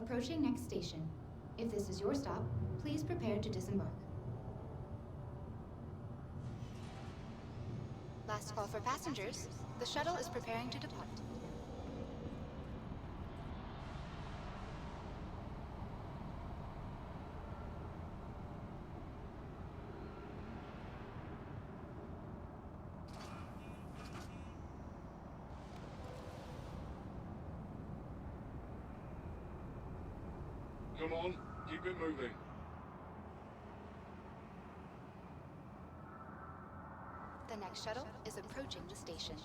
Approaching next station. If this is your stop, please prepare to disembark. Last call for passengers. The shuttle is preparing to depart. Come on, keep it moving. The next shuttle is approaching the station.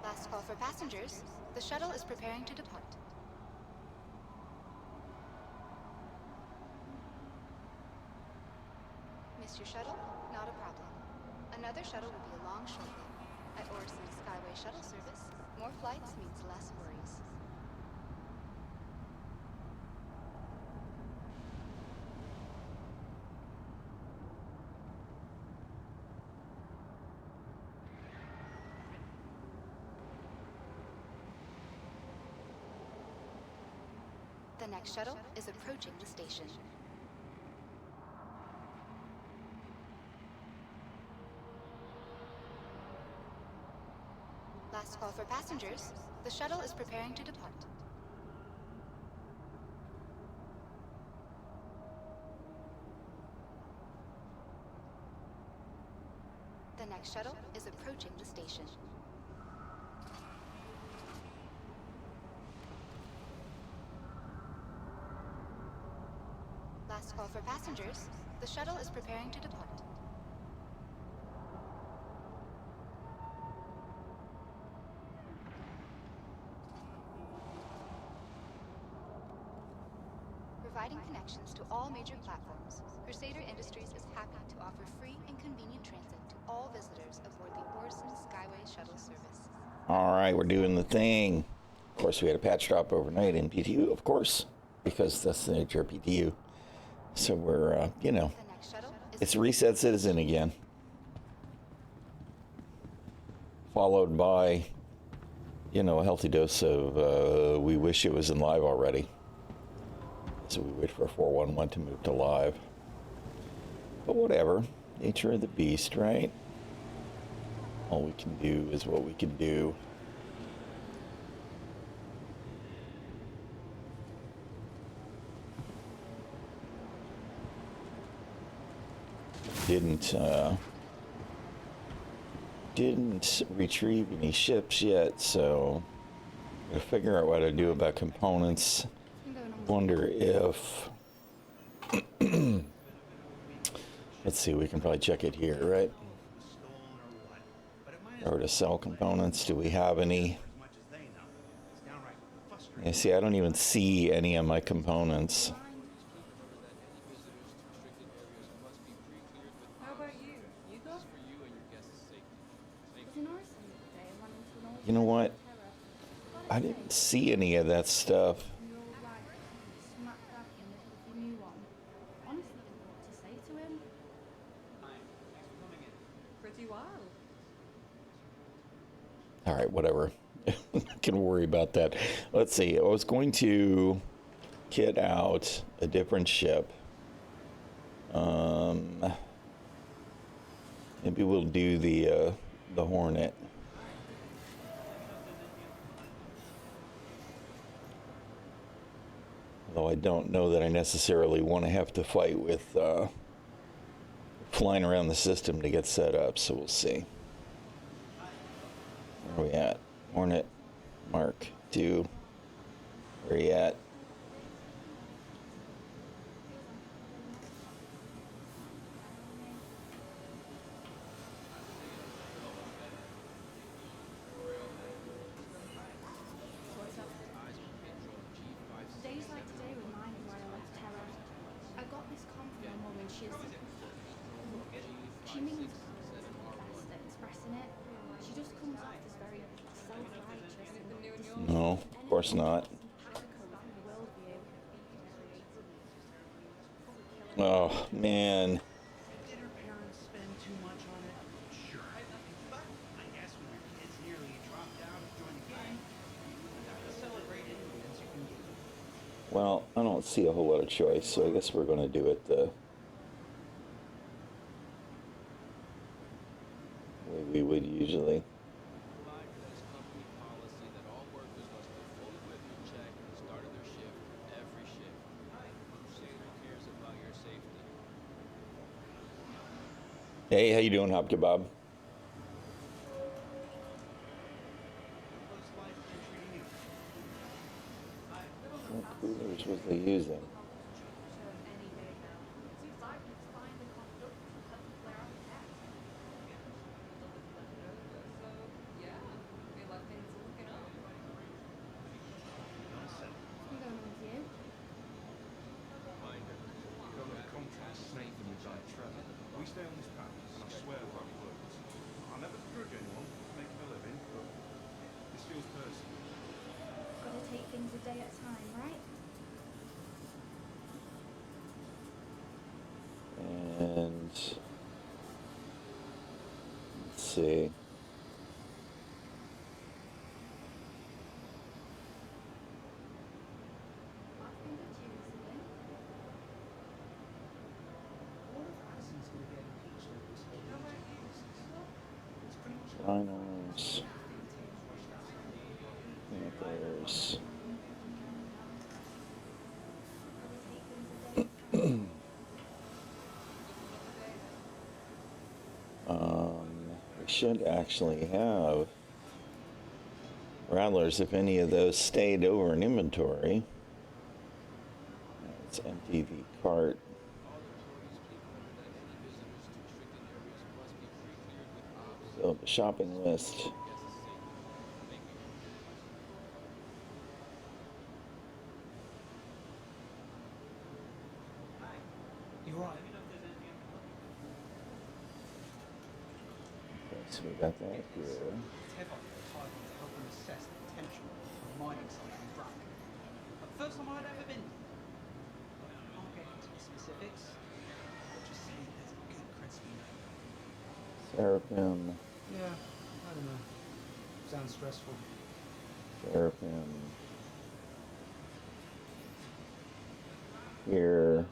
Last call for passengers. The shuttle is preparing to depart. Missed your shuttle? Not a problem. Another shuttle will be along shortly. At Odin Skyway Shuttle Service, more flights means less worries. The next shuttle is approaching the station. Last call for passengers. The shuttle is preparing to depart. The next shuttle is approaching the station. Last call for passengers. The shuttle is preparing to depart. Providing connections to all major platforms, Crusader Industries is happy to offer free and convenient transit to all visitors aboard the Odin Skyway Shuttle Service. All right, we're doing the thing. Of course, we had a patch drop overnight in PTU, of course, because that's the nature of PTU. So we're, you know, it's Reset Citizen again. Followed by, you know, a healthy dose of we wish it was in live already. So we wait for 411 to move to live. But whatever, nature of the beast, right? All we can do is what we can do. Didn't retrieve any ships yet, so I'm gonna figure out what to do about components. Wonder if let's see, we can probably check it here, right? Or to sell components, do we have any? Yeah, see, I don't even see any of my components. You know what? I didn't see any of that stuff. All right, whatever. I can worry about that. Let's see. I was going to kit out a different ship. Maybe we'll do the Hornet. Although I don't know that I necessarily want to have to fight with flying around the system to get set up, so we'll see. Where are we at? Hornet Mark II. Where are you at? Days like today remind me why I left Terra. I got this compliment from a woman. She means best at expressing it. She just comes off as very self-righteous. No, of course not. Oh, man. Well, I don't see a whole lot of choice, so I guess we're going to do it the way we would usually. Provide as company policy that all workers must be fully equipped and checked at the start of their shift, every shift. Crusader cares about your safety. Hey, how you doing, Hop Kebab? What coolers was they using? Any day now. Seems like it's fine the conduct to help the player out of that. So, yeah, I feel like things are looking up. What's been going on with you? Reminder. Got a contract snake in the giant Trevor. We stay on this path, and I swear by the words. I never begrudge anyone making a living, but this feels personal. Gotta take things a day at a time, right? And let's see. I've been good to you recently. Rhinos. Panthers. We should actually have rattlers if any of those stayed over in inventory. Let's empty the cart. So the shopping list. You're right. Okay, so we got that here. Teva hired me to help them assess the potential of a mining site in Brack. First time I'd ever been. I can't get into the specifics, but just say there's a good crispy name. Seraphim. Yeah, I don't know. Sounds stressful. Seraphim. Here.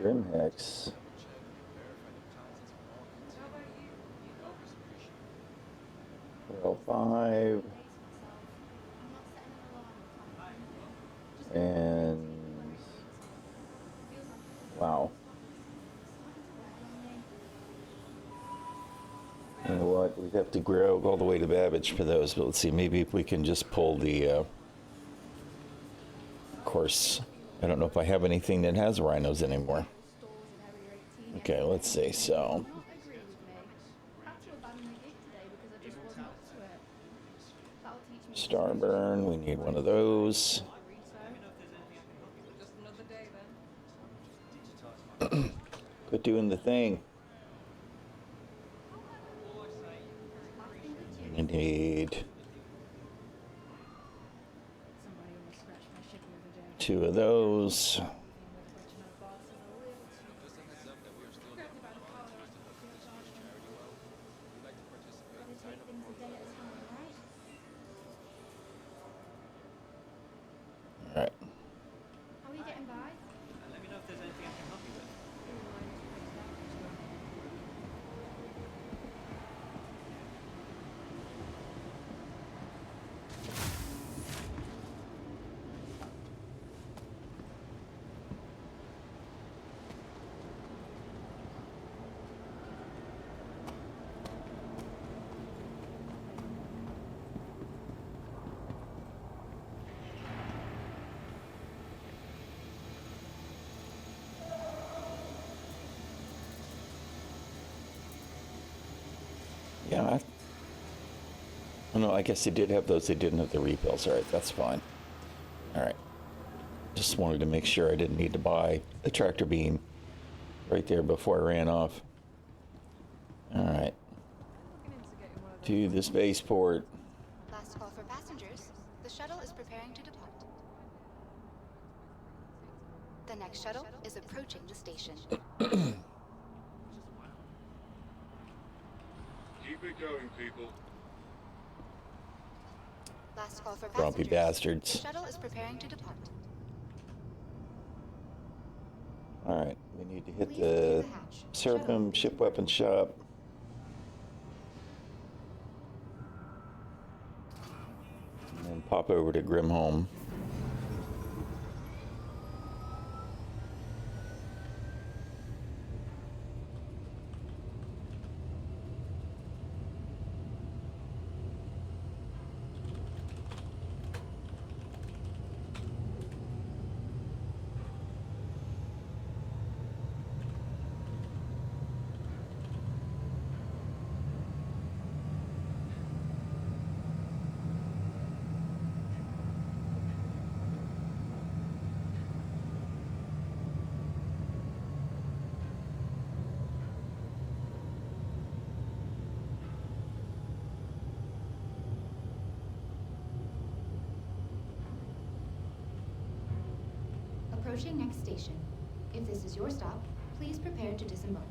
Grimhex. 405. And wow. You know what? We'd have to grow all the way to Babbage for those, but let's see. Maybe if we can just pull the. Of course, I don't know if I have anything that has rhinos anymore. Okay, let's see. So. Starburn, we need one of those. Just another day then. Quit doing the thing. I need Somebody almost scratched my shit the other day. 2 of those. All right. How are you getting by? Let me know if there's anything I can help you with. Yeah. Oh, no, I guess they did have those. They didn't have the refills. All right, that's fine. All right. Just wanted to make sure I didn't need to buy a tractor beam right there before I ran off. All right. To the spaceport. Last call for passengers. The shuttle is preparing to depart. The next shuttle is approaching the station. Keep it going, people. Last call for Grumpy passengers. bastards. The shuttle is preparing to depart. All right, we need to hit Please the clear the hatch. Seraphim ship weapon shop. And then pop over to Grimholm. Approaching next station. If this is your stop, please prepare to disembark.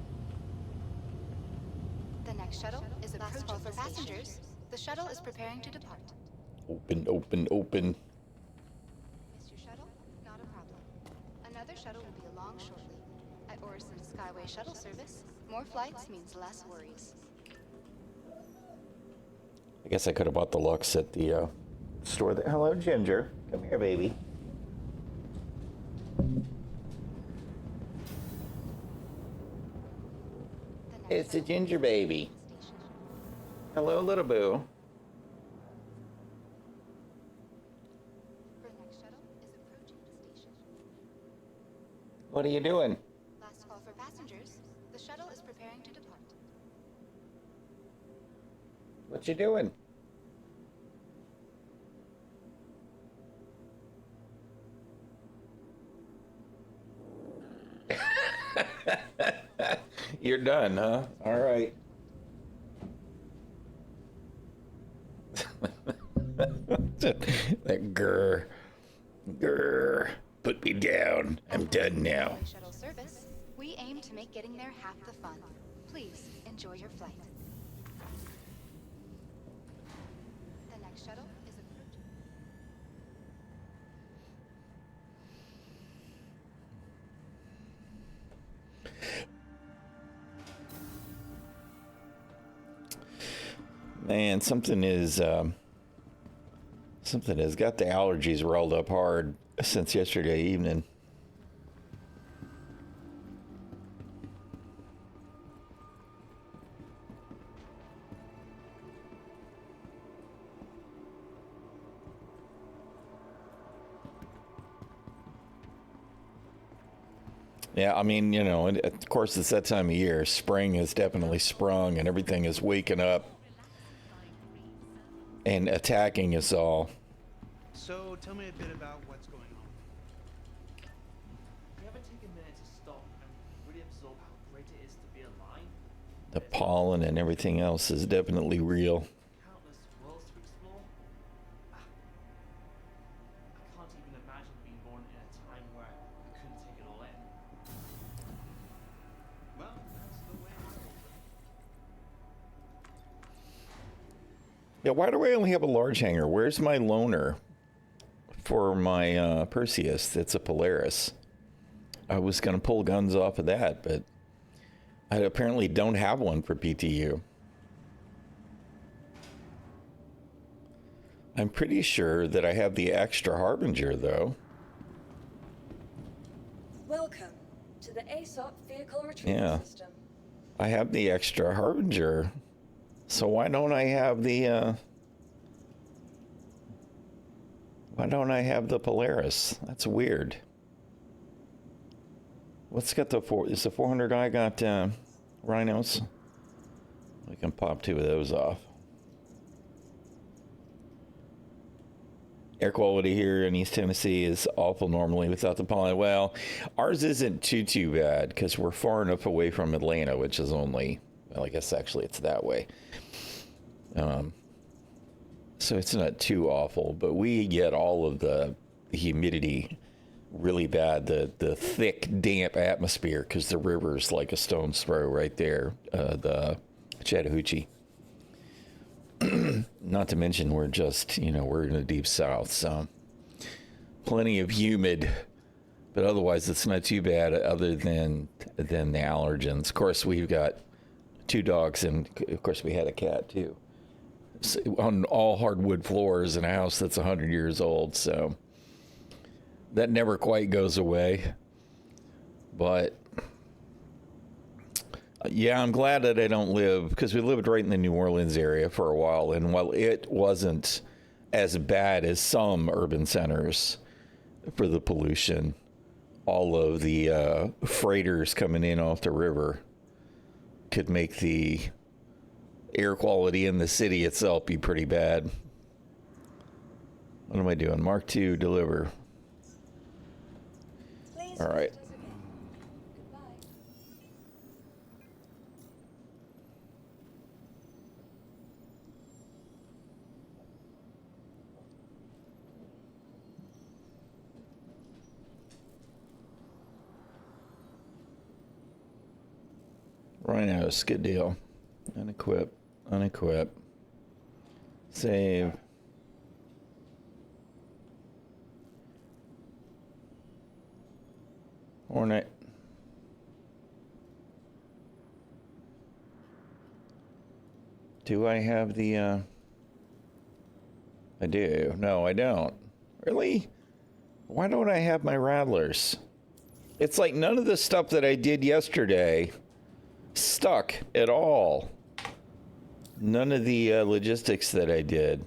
The next shuttle is approaching. Last call for passengers. The shuttle is preparing to depart. Open, open, open. Missed your shuttle? Not a problem. Another shuttle will be along shortly. At Orison Skyway Shuttle Service, more flights means less worries. I guess I could have bought the Lux at the store. Hello, Ginger. Come here, baby. It's a ginger baby. Hello, little boo. The next shuttle is approaching the station. What are you doing? Last call for passengers. The shuttle is preparing to depart. What you doing? You're done, huh? All right. That grr, put me down. I'm done now. Shuttle service. We aim to make getting there half the fun. Please enjoy your flight. The next shuttle is approaching. Man, something has got the allergies rolled up hard since yesterday evening. Yeah, I mean, you know, and of course it's that time of year. Spring has definitely sprung and everything is waking up and attacking us all. So, tell me a bit about what's going on. You ever take a minute to stop and really absorb how great it is to be alive? The pollen and everything else is definitely real. Countless worlds to explore. I can't even imagine being born in a time where I couldn't take it all in. Well, that's the way I roll. Yeah, why do I only have a large hangar? Where's my loaner for my Perseus? It's a Polaris. I was going to pull guns off of that, but I apparently don't have one for PTU. I'm pretty sure that I have the extra Harbinger, though. Welcome to the ASOP vehicle retrieval system. I have the extra Harbinger. So why don't I have the Polaris? That's weird. What's got the is the 400i got rhinos? We can pop 2 of those off. Air quality here in East Tennessee is awful normally without the pollen. Well, ours isn't too bad because we're far enough away from Atlanta, which is only, well, I guess actually it's that way. So it's not too awful, but we get all of the humidity really bad, the thick, damp atmosphere because the river's like a stone's throw right there, the Chattahoochee. Not to mention we're just, we're in the deep south, so plenty of humid, but otherwise it's not too bad other than the allergens. Of course, we've got 2 dogs, and of course we had a cat too. So, on all hardwood floors in a house that's 100 years old, so that never quite goes away. But yeah, I'm glad that I don't live, because we lived right in the New Orleans area for a while, and while it wasn't as bad as some urban centers for the pollution, all of the freighters coming in off the river could make the air quality in the city itself be pretty bad. What am I doing? Mark II, deliver. Please All right. visit us again. Goodbye. Rhinos, good deal. Unequip. Save. Hornet. Do I have the, I do. No, I don't. Really? Why don't I have my rattlers? It's like none of the stuff that I did yesterday stuck at all. None of the logistics that I did.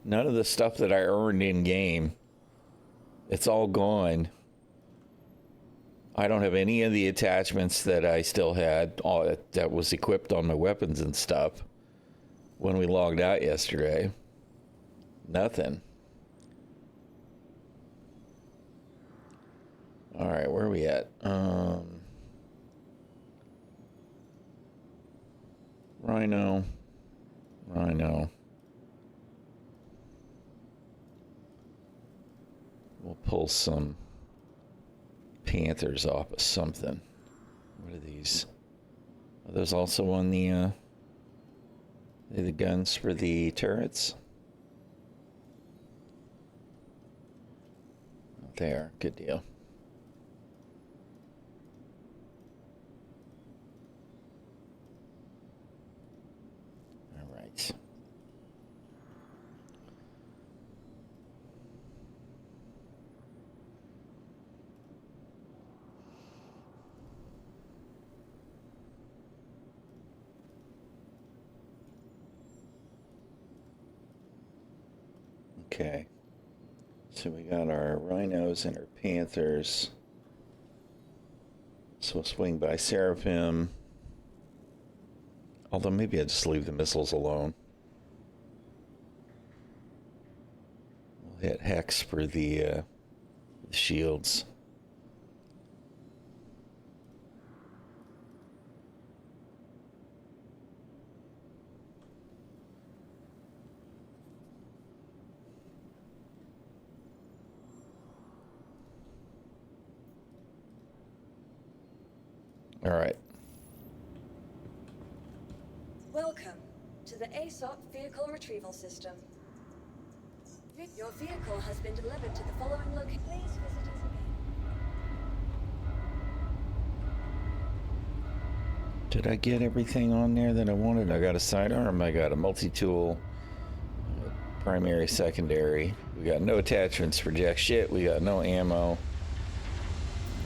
None of the stuff that I earned in game. It's all gone. I don't have any of the attachments that I still had, all that was equipped on my weapons and stuff when we logged out yesterday. Nothing. All right, where are we at? Rhino. We'll pull some Panthers off of something. What are these? Are those also on the guns for the turrets? There, good deal. All right. Okay, so we got our Rhinos and our Panthers. So we'll swing by Seraphim. Although maybe I'll just leave the missiles alone. We'll hit Hex for the shields. All right. Welcome to the ᛒᚱᚩkᚖᚾ vehicle retrieval system. Your vehicle has been delivered to the following location. Please visit us again. Did I get everything on there that I wanted? I got a sidearm, I got a multi-tool, primary, secondary. We got no attachments for jack shit. We got no ammo.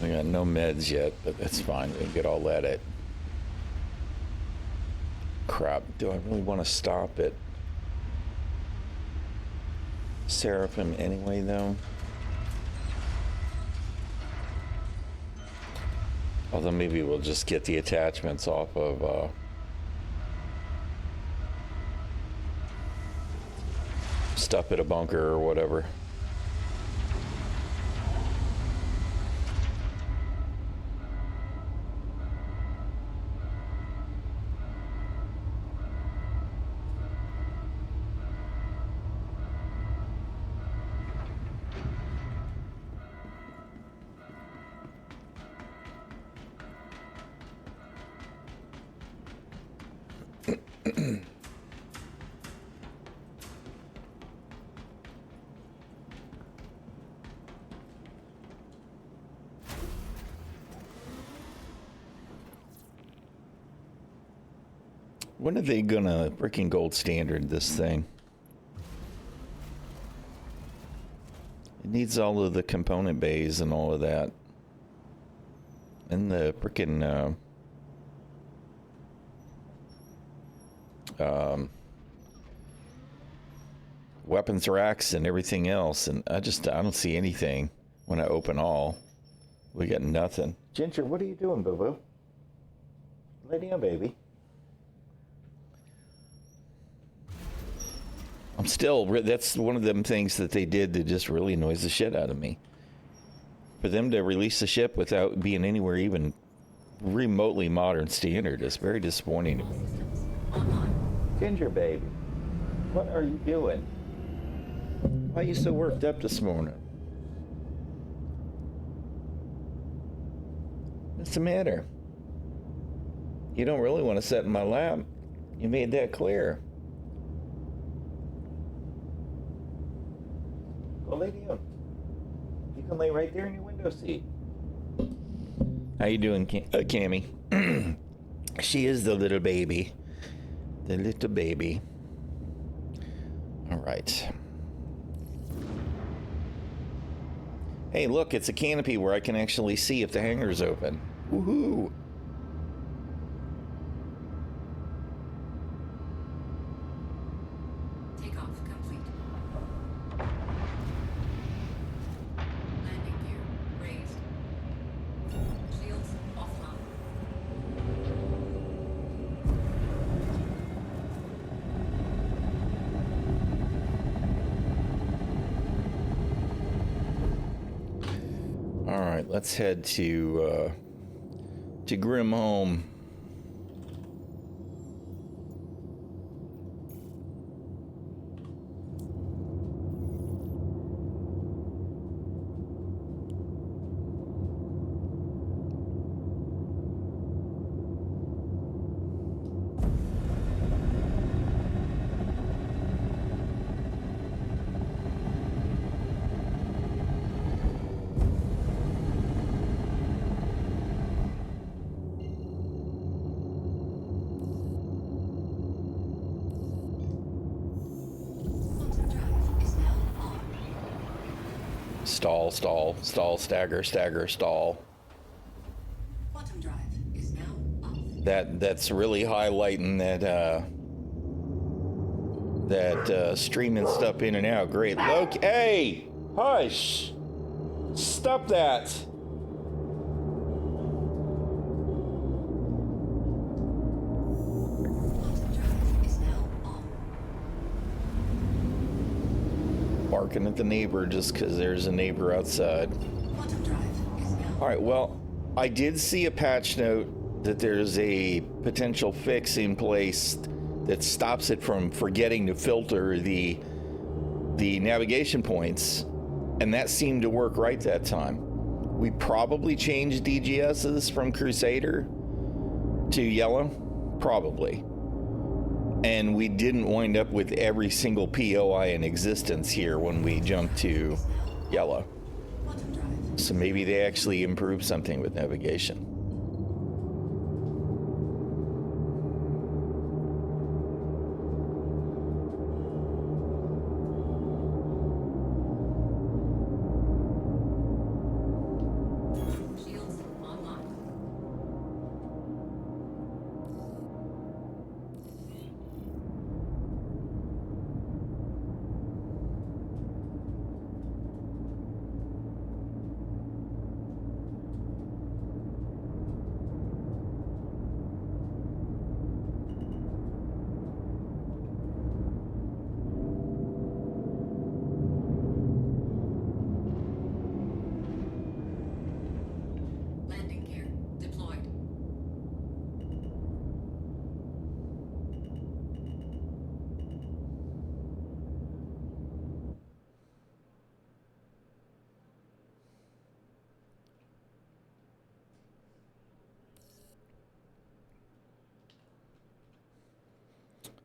We got no meds yet, but that's fine. We can get all that at... Crap. Do I really want to stop at Seraphim anyway, though? Although maybe we'll just get the attachments off of... stuff at a bunker or whatever. When are they gonna freaking gold standard this thing? It needs all of the component bays and all of that. And the freaking weapons racks and everything else, and I don't see anything when I open all. We got nothing. Ginger, what are you doing, boo-boo? Lay down, baby. I'm still, that's one of them things that they did that just really annoys the shit out of me. For them to release the ship without being anywhere even remotely modern standard is very disappointing to me. Ginger, baby, what are you doing? Why are you so worked up this morning? What's the matter? You don't really want to sit in my lap. You made that clear. Go lay down. You can lay right there in your window seat. How you doing, Cammy? She is the little baby. The little baby. All right. Hey, look, it's a canopy where I can actually see if the hangar's open. Woohoo! Takeoff complete. Landing gear raised. Shields offline. All right, let's head to Grim Home. Stall, stagger, stall. Quantum drive is now off. That's really highlighting that streaming stuff in and out. Great. Look, hey, hush, stop that. Quantum drive is now on. Barking at the neighbor just because there's a neighbor outside. Quantum drive is now. All right, well, I did see a patch note that there's a potential fix in place that stops it from forgetting to filter the navigation points, and that seemed to work right that time. We probably changed DGSs from Crusader to yellow, probably. And we didn't wind up with every single POI in existence here when we jumped to yellow. Quantum drive. So maybe they actually improved something with navigation. Shields online. Landing gear deployed.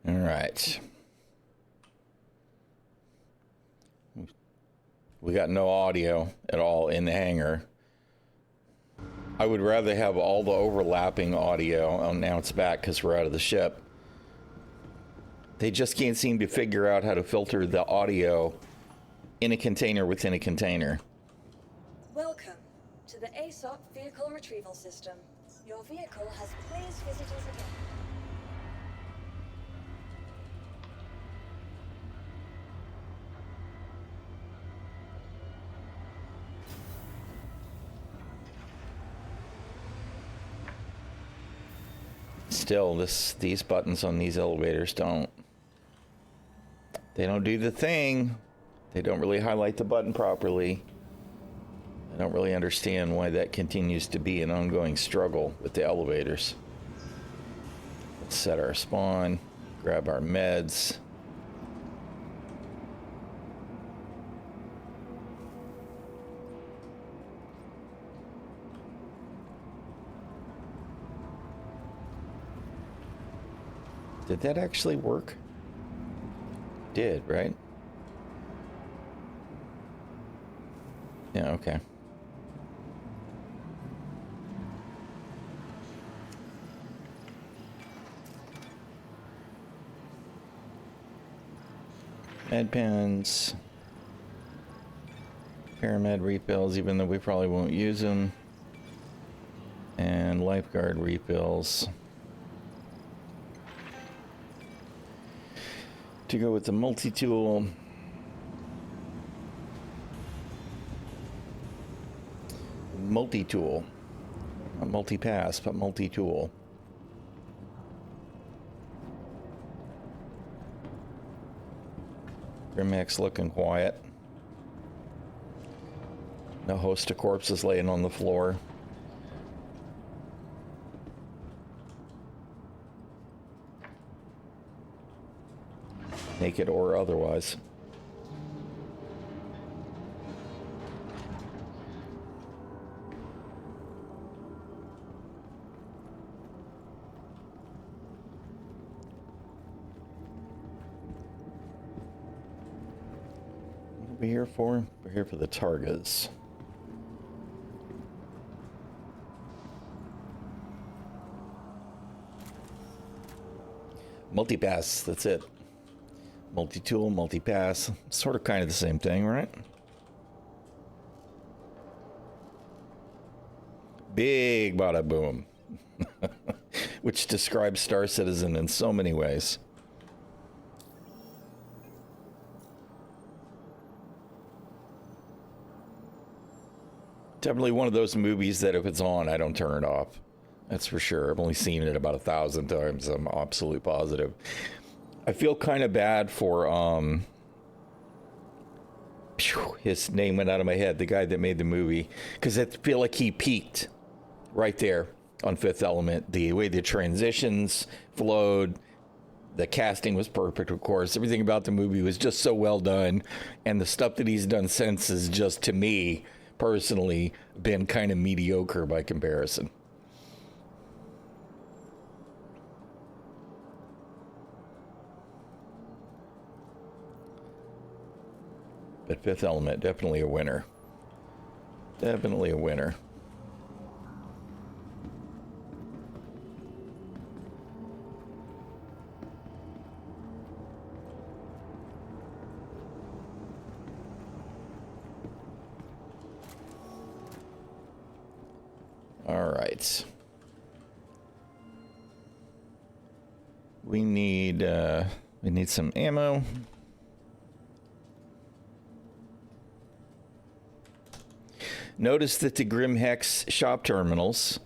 All right. We got no audio at all in the hangar. I would rather have all the overlapping audio. Oh, now it's back because we're out of the ship. They just can't seem to figure out how to filter the audio in a container within a container. Welcome to the ᛒᚱᚩkᚖᚾ vehicle retrieval system. Your vehicle has please visitors again. Still, these buttons on these elevators don't do the thing. They don't really highlight the button properly. I don't really understand why that continues to be an ongoing struggle with the elevators. Let's set our spawn, grab our meds. Did that actually work? Did, right? Yeah, okay. Med pens. Paramed refills, even though we probably won't use them. And lifeguard refills. To go with the multi-tool. Multi-tool. Not multi-pass, but multi-tool. Grimhex looking quiet. No host of corpses laying on the floor. Naked or otherwise. What are we here for? We're here for the targets. Multi-pass, that's it. Multi-tool, multi-pass, sort of kind of the same thing, right? Big bada boom. Which describes Star Citizen in so many ways. Definitely one of those movies that if it's on, I don't turn it off. That's for sure. I've only seen it about 1,000 times. I'm absolutely positive. I feel kind of bad for, his name went out of my head, the guy that made the movie, because I feel like he peaked right there on Fifth Element. The way the transitions flowed, the casting was perfect, of course. Everything about the movie was just so well done, and the stuff that he's done since is just, to me, personally, been kind of mediocre by comparison. But Fifth Element, definitely a winner. Definitely a winner. All right. We need some ammo. Notice that the Grimhex shop terminals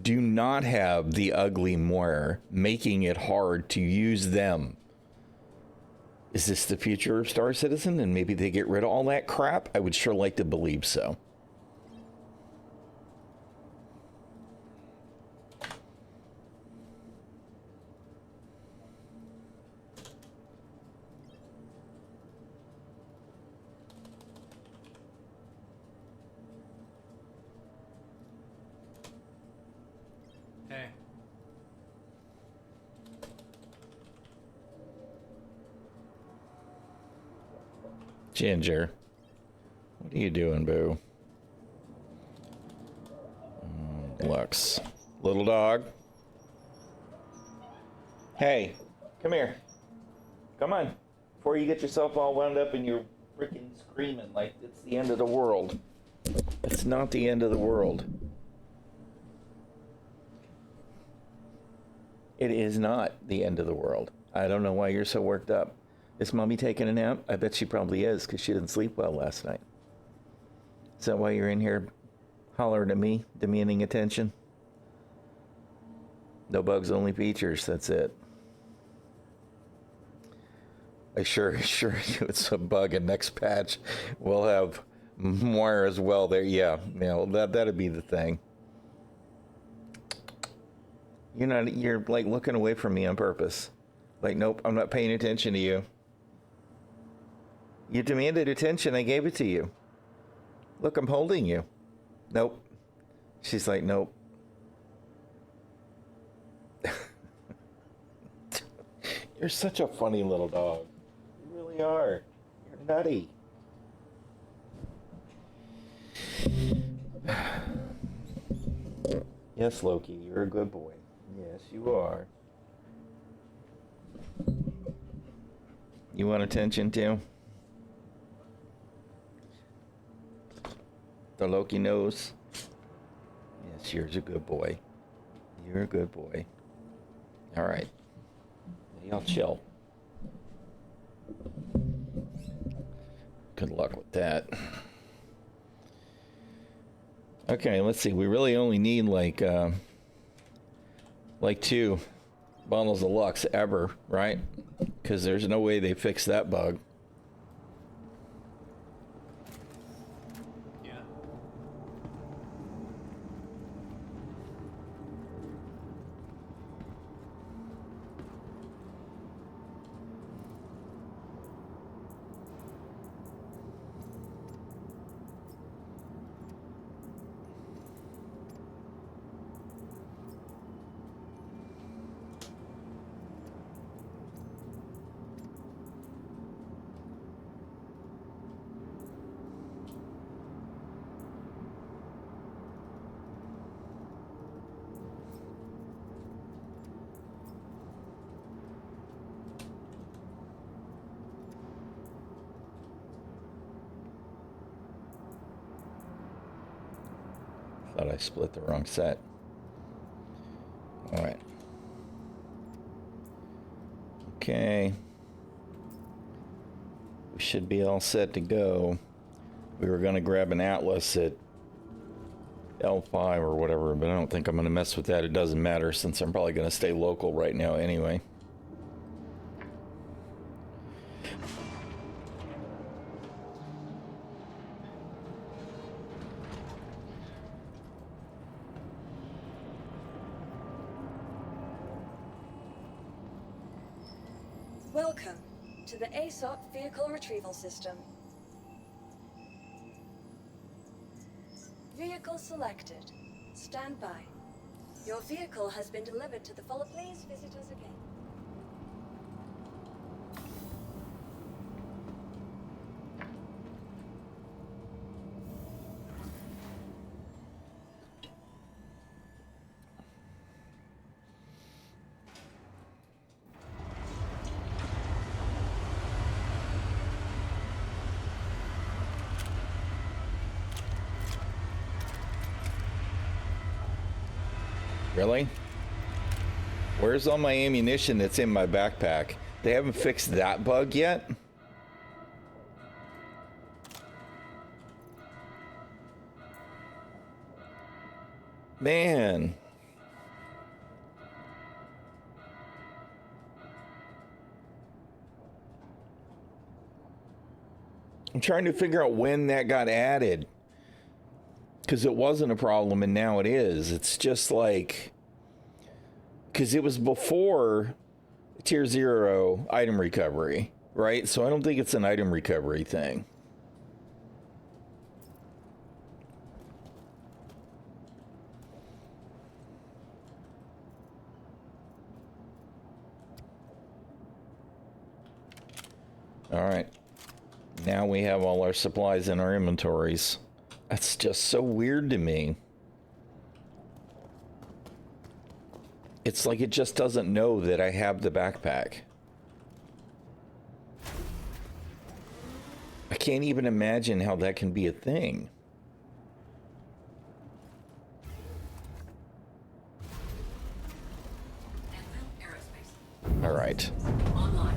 do not have the ugly moire, making it hard to use them. Is this the future of Star Citizen and maybe they get rid of all that crap? I would sure like to believe so. Ginger, what are you doing, boo? Lux, little dog. Hey, come here. Come on. Before you get yourself all wound up and you're freaking screaming like it's the end of the world. It's not the end of the world. It is not the end of the world. I don't know why you're so worked up. Is Mommy taking a nap? I bet she probably is because she didn't sleep well last night. Is that why you're in here hollering at me, demanding attention? No bugs, only features. That's it. I sure you it's a bug, and next patch we'll have Moira as well there. Yeah, that'd be the thing. You're like looking away from me on purpose. Like, nope, I'm not paying attention to you. You demanded attention, I gave it to you. Look, I'm holding you. Nope. She's like, nope. You're such a funny little dog. You really are. You're nutty. Yes, Loki, you're a good boy. Yes, you are. You want attention too? The Loki knows. Yes, you're a good boy. You're a good boy. All right. Y'all chill. Good luck with that. Okay, let's see. We really only need like 2 bottles of Lux ever, right? Because there's no way they fixed that bug. Yeah. Thought I split the wrong set. All right. Okay. We should be all set to go. We were going to grab an Atlas at L5 or whatever, but I don't think I'm going to mess with that. It doesn't matter since I'm probably going to stay local right now anyway. Welcome to the ᛒᚱᚩkᚖᚾ vehicle retrieval system. Vehicle selected. Stand by. Your vehicle has been delivered to the follow. Please visit us again. Really? Where's all my ammunition that's in my backpack? They haven't fixed that bug yet? Man. I'm trying to figure out when that got added. Because it wasn't a problem and now it is. It's just like... Because it was before Tier 0 item recovery, right? So I don't think it's an item recovery thing. All right. Now we have all our supplies in our inventories. That's just so weird to me. It's like it just doesn't know that I have the backpack. can't even imagine how that can be a thing. All right. Online.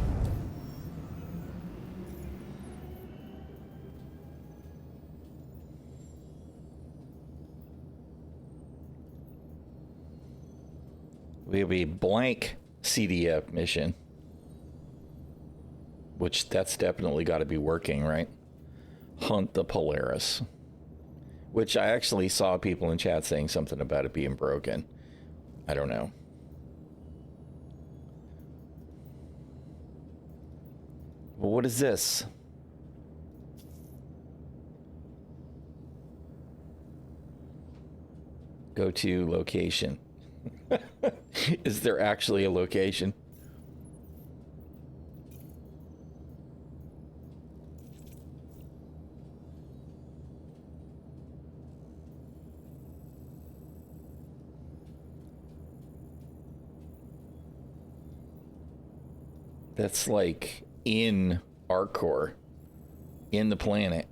We have a blank CDF mission, which that's definitely got to be working, right? Hunt the Polaris, which I actually saw people in chat saying something about it being broken. I don't know. Well, what is this? Go to location. Is there actually a location? That's like in our core, in the planet.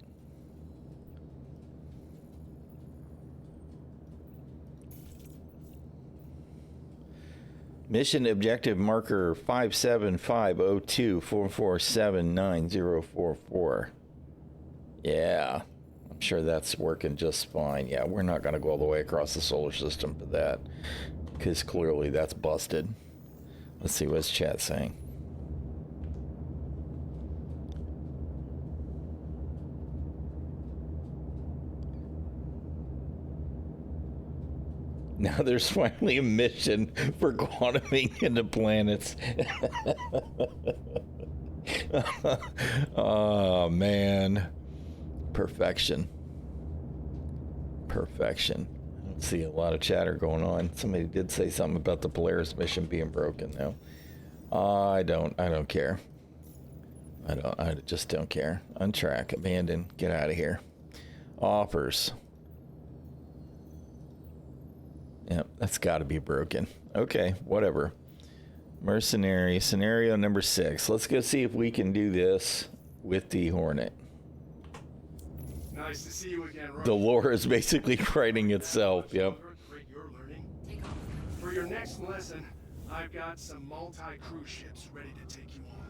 Mission objective marker 5750244790044. Yeah, I'm sure that's working just fine. Yeah, we're not going to go all the way across the solar system for that, because clearly that's busted. Let's see what's chat saying. Now there's finally a mission for quantuming into planets. Oh, man. Perfection. Perfection. I don't see a lot of chatter going on. Somebody did say something about the Polaris mission being broken, though. I don't care. I just don't care. Untrack, abandon, get out of here. Offers. Yep, that's got to be broken. Okay, whatever. Mercenary, scenario number 6. Let's go see if we can do this with the Hornet. Nice to see you again, Roy. The lore is basically writing itself, yep. For your next lesson, I've got some multi-cruise ships ready to take you on.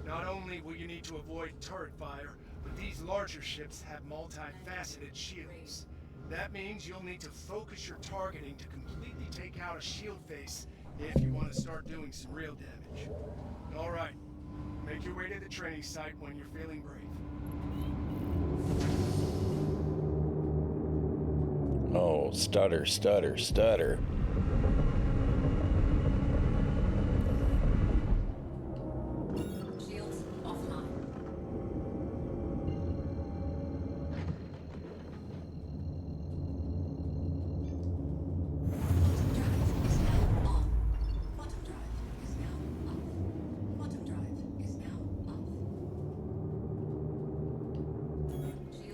Not only will you need to avoid turret fire, but these larger ships have multifaceted shields. That means you'll need to focus your targeting to completely take out a shield face if you want to start doing some real damage. All right, make your way to the training site when you're feeling brave. Oh, stutter, stutter, stutter. Shields offline.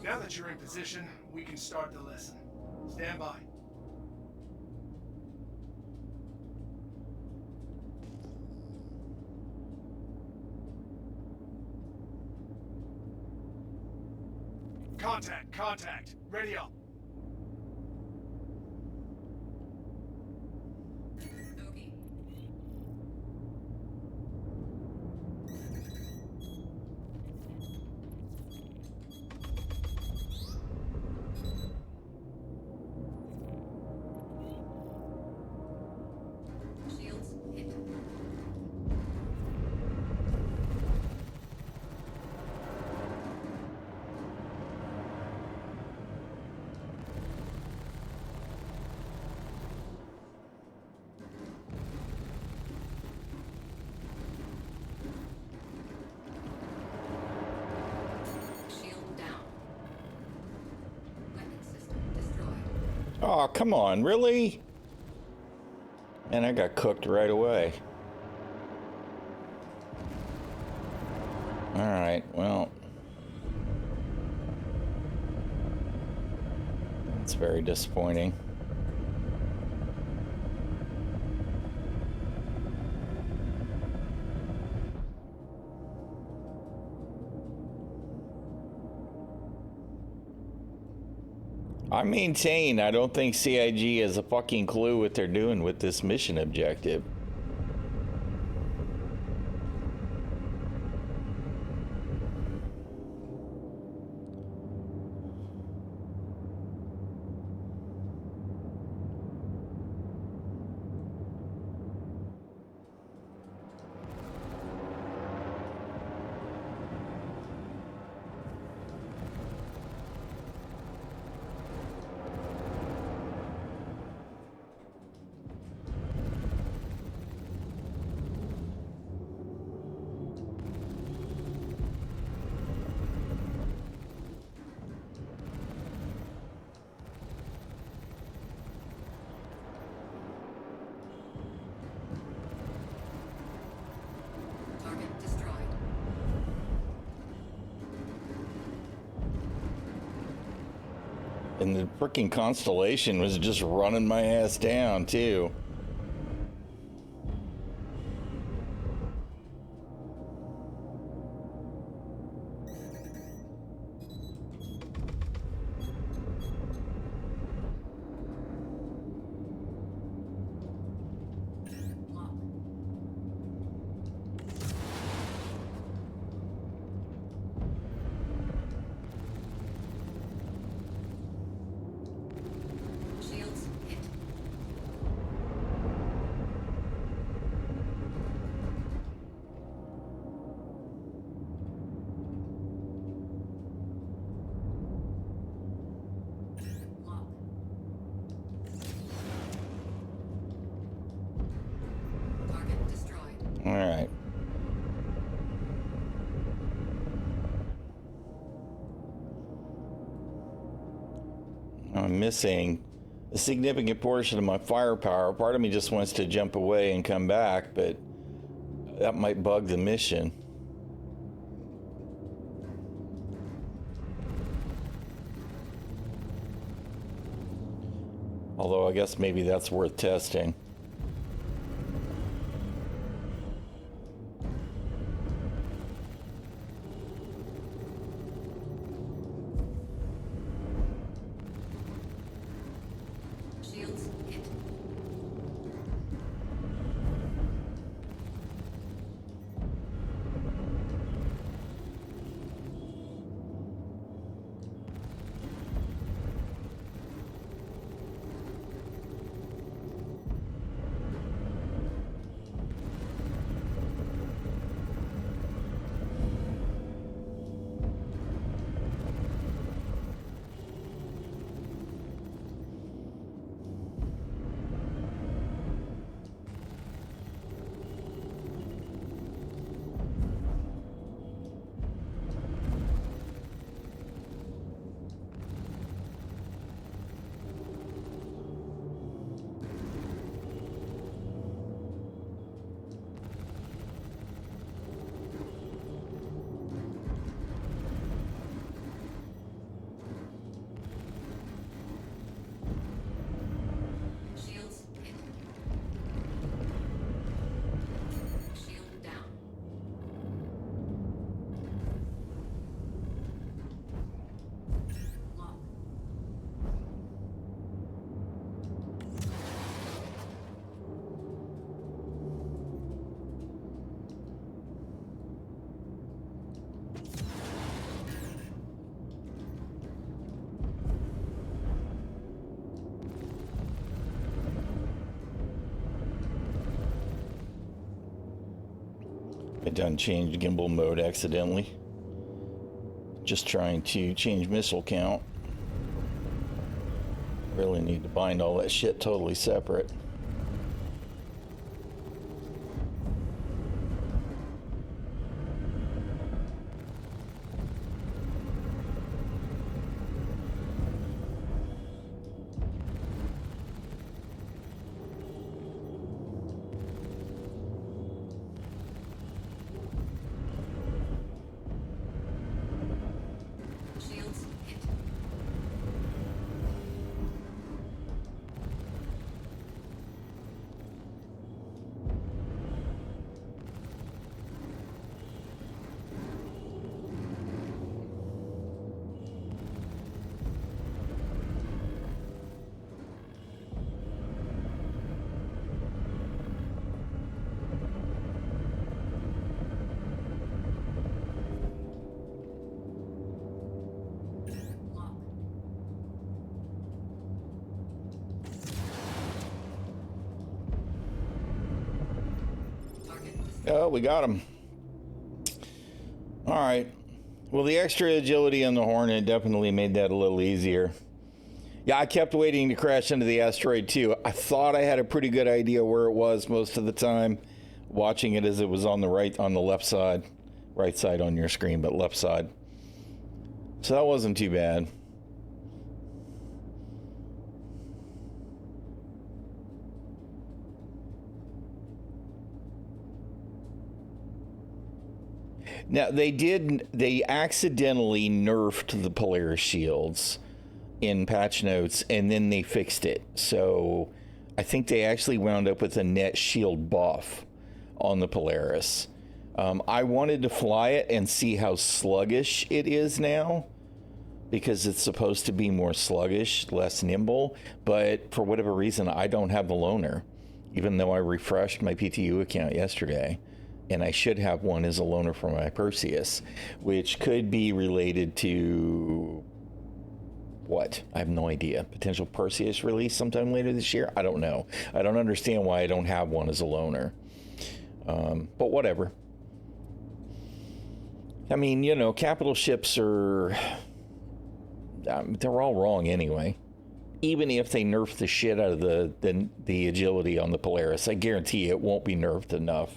Now that you're in position, we can start the lesson. Stand by. Contact. Ready up. Okie. Shields hit. Shield down. Weapon system destroyed. Oh, come on, really? And I got cooked right away. All right, well. It's very disappointing. I maintain I don't think CIG has a fucking clue what they're doing with this mission objective. Target destroyed. And the freaking Constellation was just running my ass down, too. Shields hit. Lock. Target destroyed. All right. I'm missing a significant portion of my firepower. Part of me just wants to jump away and come back, but that might bug the mission. Although I guess maybe that's worth testing. Shields hit. Shields hit. Shield down. Lock. I done changed gimbal mode accidentally. Just trying to change missile count. Really need to bind all that shit totally separate. Shields hit. Oh, we got him. All right. Well, the extra agility on the Hornet definitely made that a little easier. Yeah, I kept waiting to crash into the asteroid too. I thought I had a pretty good idea where it was most of the time, watching it as it was on the left side, right side on your screen, but left side. So that wasn't too bad. Now, they accidentally nerfed the Polaris shields in patch notes, and then they fixed it. So I think they actually wound up with a net shield buff on the Polaris. I wanted to fly it and see how sluggish it is now, because it's supposed to be more sluggish, less nimble, but for whatever reason, I don't have the loaner, even though I refreshed my PTU account yesterday. And I should have one as a loaner for my Perseus, which could be related to what? I have no idea. Potential Perseus release sometime later this year? I don't know. I don't understand why I don't have one as a loaner. But whatever. I mean, you know, capital ships are... they're all wrong anyway. Even if they nerf the shit out of the agility on the Polaris, I guarantee it won't be nerfed enough.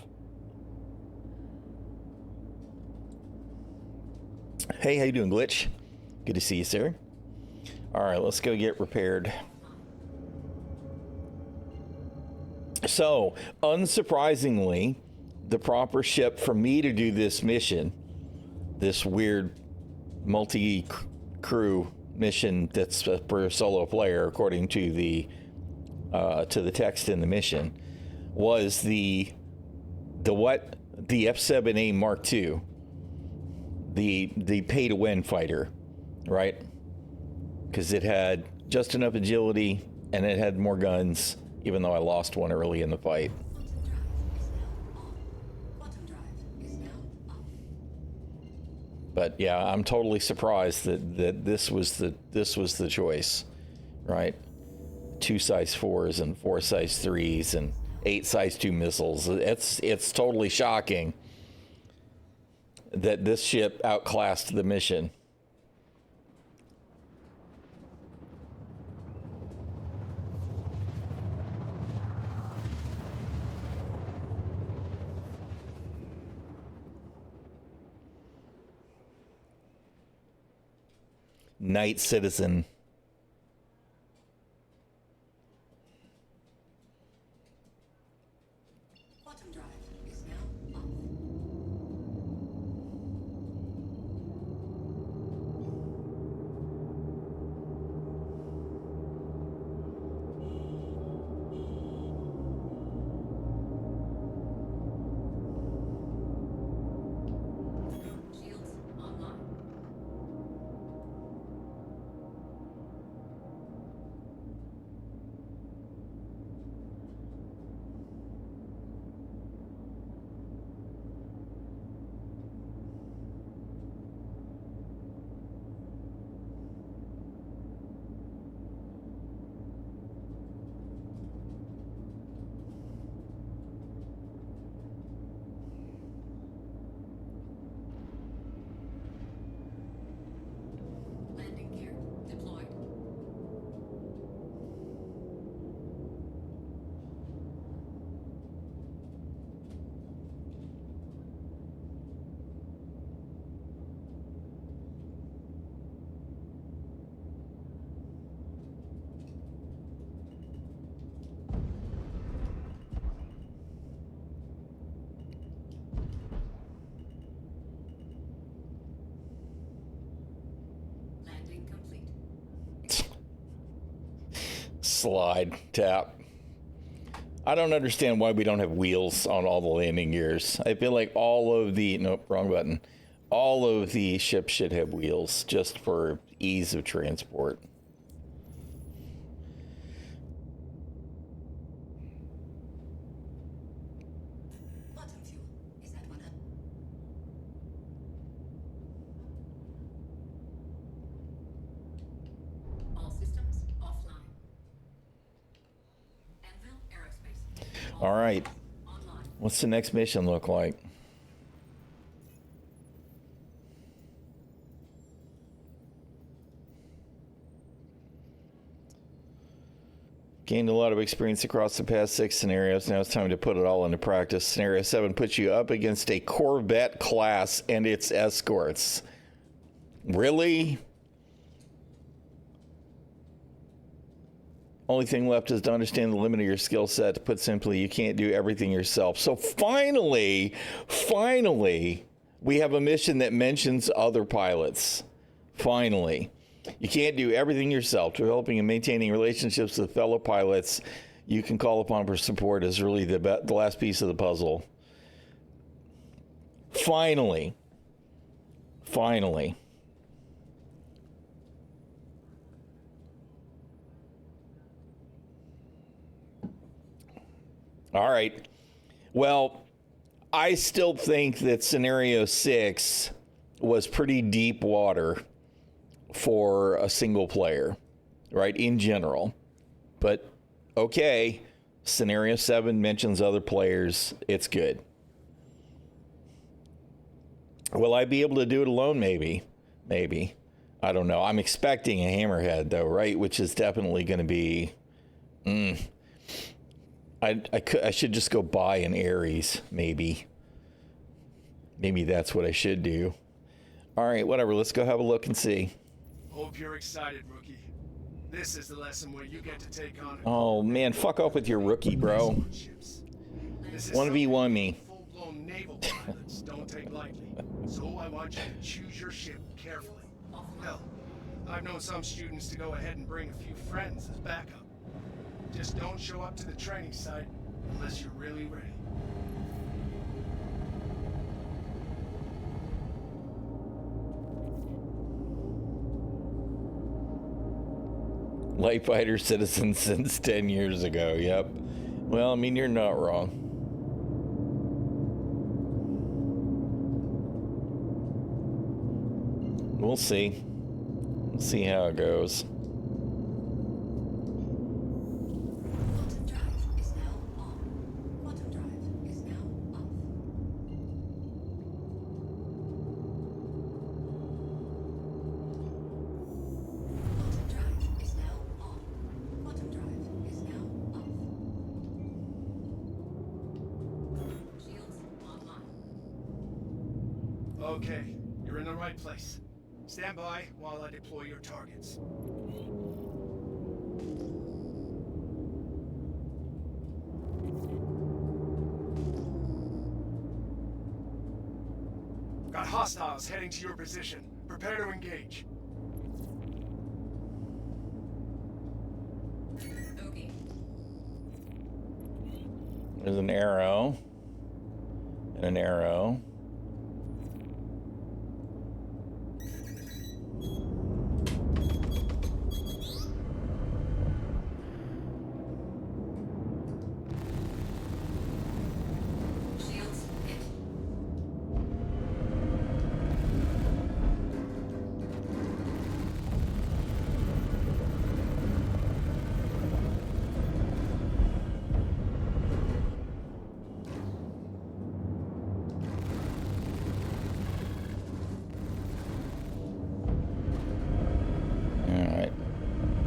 Hey, how you doing, Glitch? Good to see you, sir. All right, let's go get repaired. So, unsurprisingly, the proper ship for me to do this mission, this weird multi-crew mission that's for a solo player, according to the text in the mission, was the F-7A Mark II. The pay-to-win fighter, right? Because it had just enough agility and it had more guns, even though I lost one early in the fight. But yeah, I'm totally surprised that this was the choice, right? 2 size 4s and 4 size 3s and 8 size 2 missiles. It's totally shocking that this ship outclassed the mission. Night Citizen. Slide, tap. I don't understand why we don't have wheels on all the landing gears. I feel like all of the, nope, wrong button. All of the ships should have wheels just for ease of transport. All right. What's the next mission look like? Gained a lot of experience across the past 6 scenarios. Now it's time to put it all into practice. Scenario 7 puts you up against a Corvette class and its escorts. Really? Only thing left is to understand the limit of your skill set. Put simply, you can't do everything yourself. So finally, we have a mission that mentions other pilots. Finally. You can't do everything yourself. Developing and maintaining relationships with fellow pilots you can call upon for support is really the last piece of the puzzle. Finally. All right. Well, I still think that scenario 6 was pretty deep water for a single player, right, in general. But okay, scenario 7 mentions other players. It's good. Will I be able to do it alone? Maybe. I don't know. I'm expecting a hammerhead though, right? Which is definitely going to be I should just go buy an Ares, maybe that's what I should do. All right, whatever, let's go have a look and see. Hope you're excited, rookie. This is the lesson where you get to take on. Oh man, fuck off with your rookie, bro. 1v1 me. Full-blown naval pilots don't take lightly, so I want you to choose your ship carefully. Hell, I've known some students to go ahead and bring a few friends as backup. Just don't show up to the training site unless you're really ready. Light fighter citizen since 10 years ago. Yep. Well, I mean, you're not wrong. We'll see. We'll see how it goes. Okay, you're in the right place. Stand by while I deploy your targets. Got hostiles heading to your position. Prepare to engage. Okay. There's an arrow. And an arrow.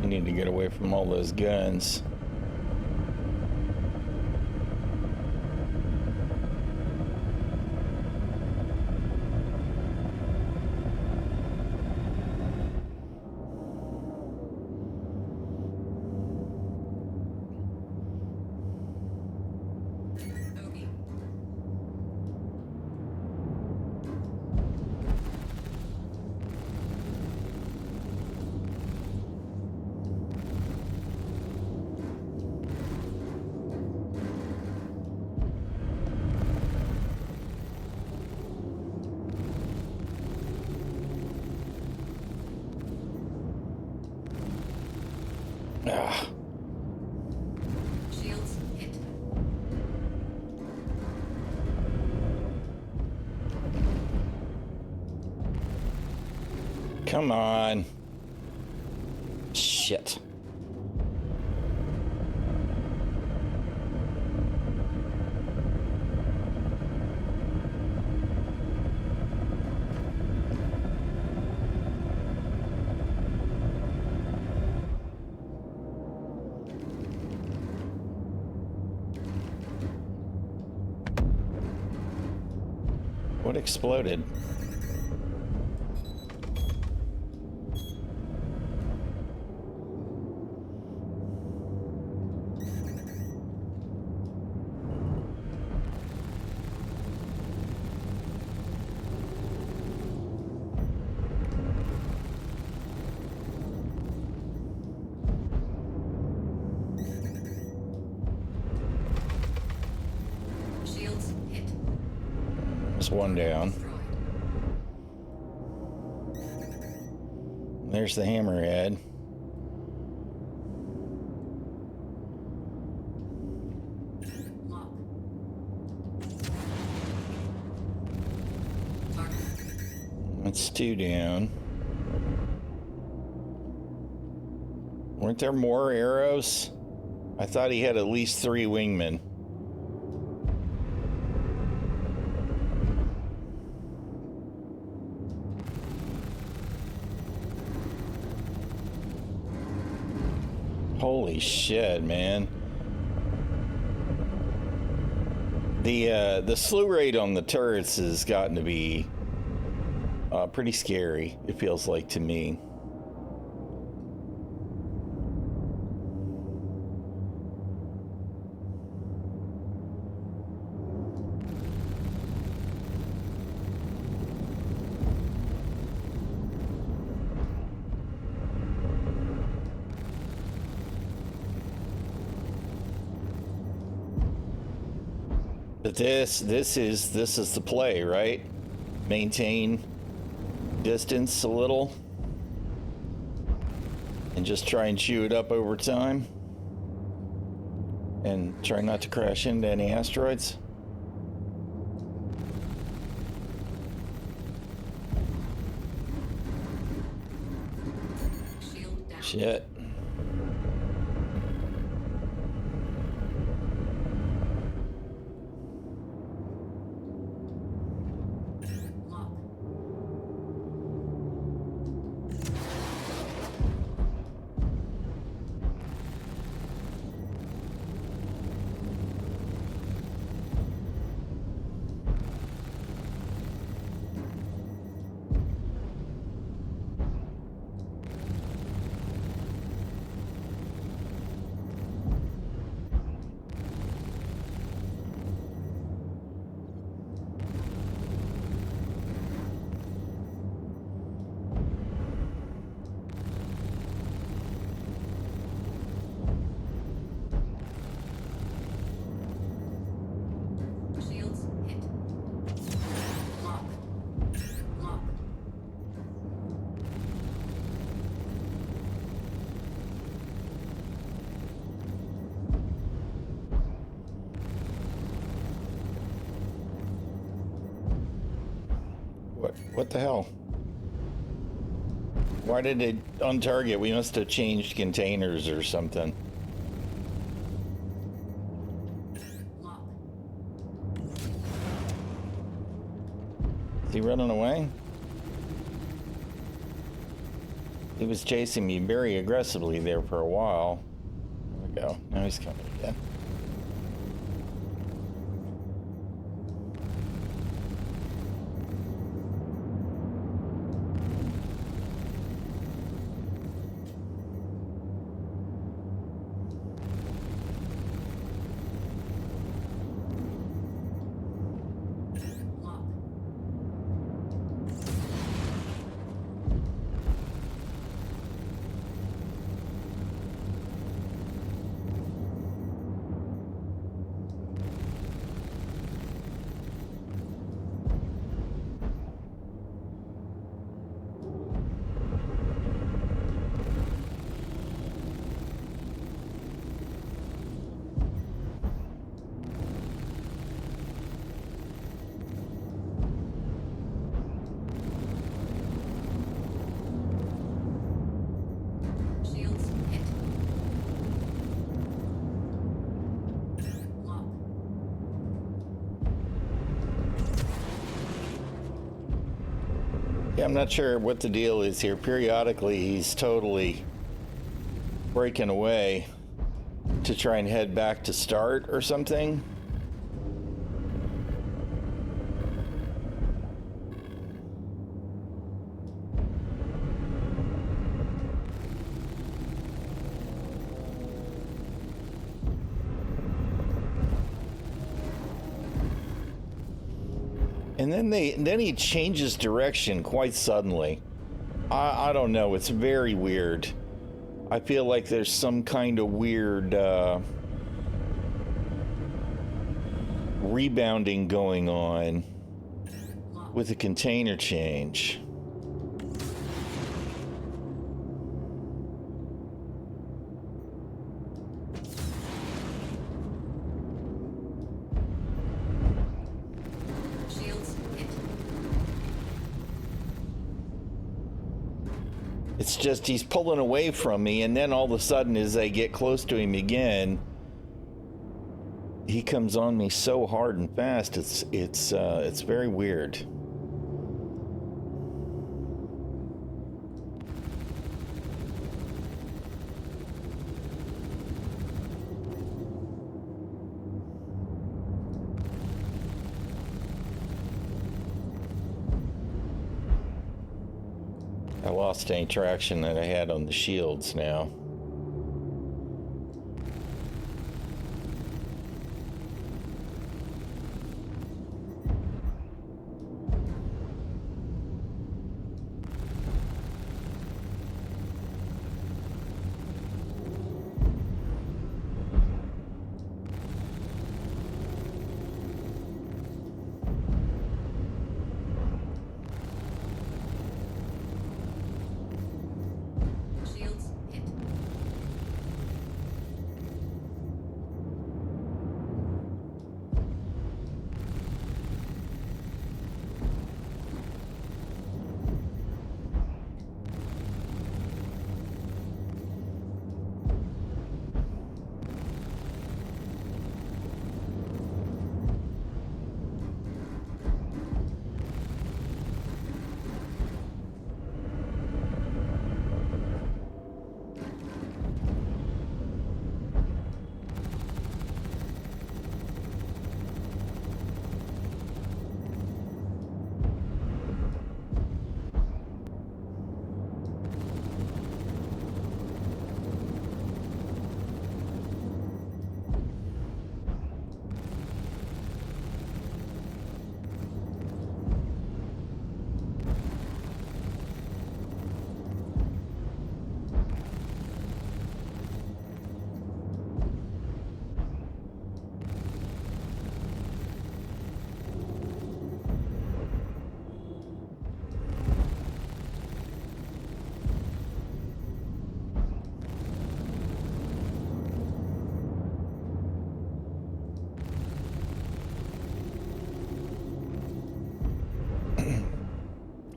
Need to get away from all those guns. Shields hit. Come on. Shit. What exploded? Shields hit. There's one down. Destroyed. There's the hammerhead. Lock. Target. That's two down. Weren't there more arrows? I thought he had at least 3 wingmen. Holy shit, man. The slew rate on the turrets has gotten to be pretty scary, it feels like to me. But this is the play, right? Maintain distance a little and just try and chew it up over time and try not to crash into any asteroids. Shield down. Shit. Lock. Shields hit. Lock. Lock. What the hell? Why did it untarget? We must have changed containers or something. Lock. Is he running away? He was chasing me very aggressively there for a while. There we go. Now he's coming again. Lock. Shields hit. Lock. Yeah, I'm not sure what the deal is here. Periodically, he's totally breaking away to try and head back to start or something. And then he changes direction quite suddenly. I don't know. It's very weird. I feel like there's some kind of weird rebounding going on with the container change. It's just he's pulling away from me, and then all of a sudden, as I get close to him again, he comes on me so hard and fast. It's very weird. I lost any traction that I had on the shields now.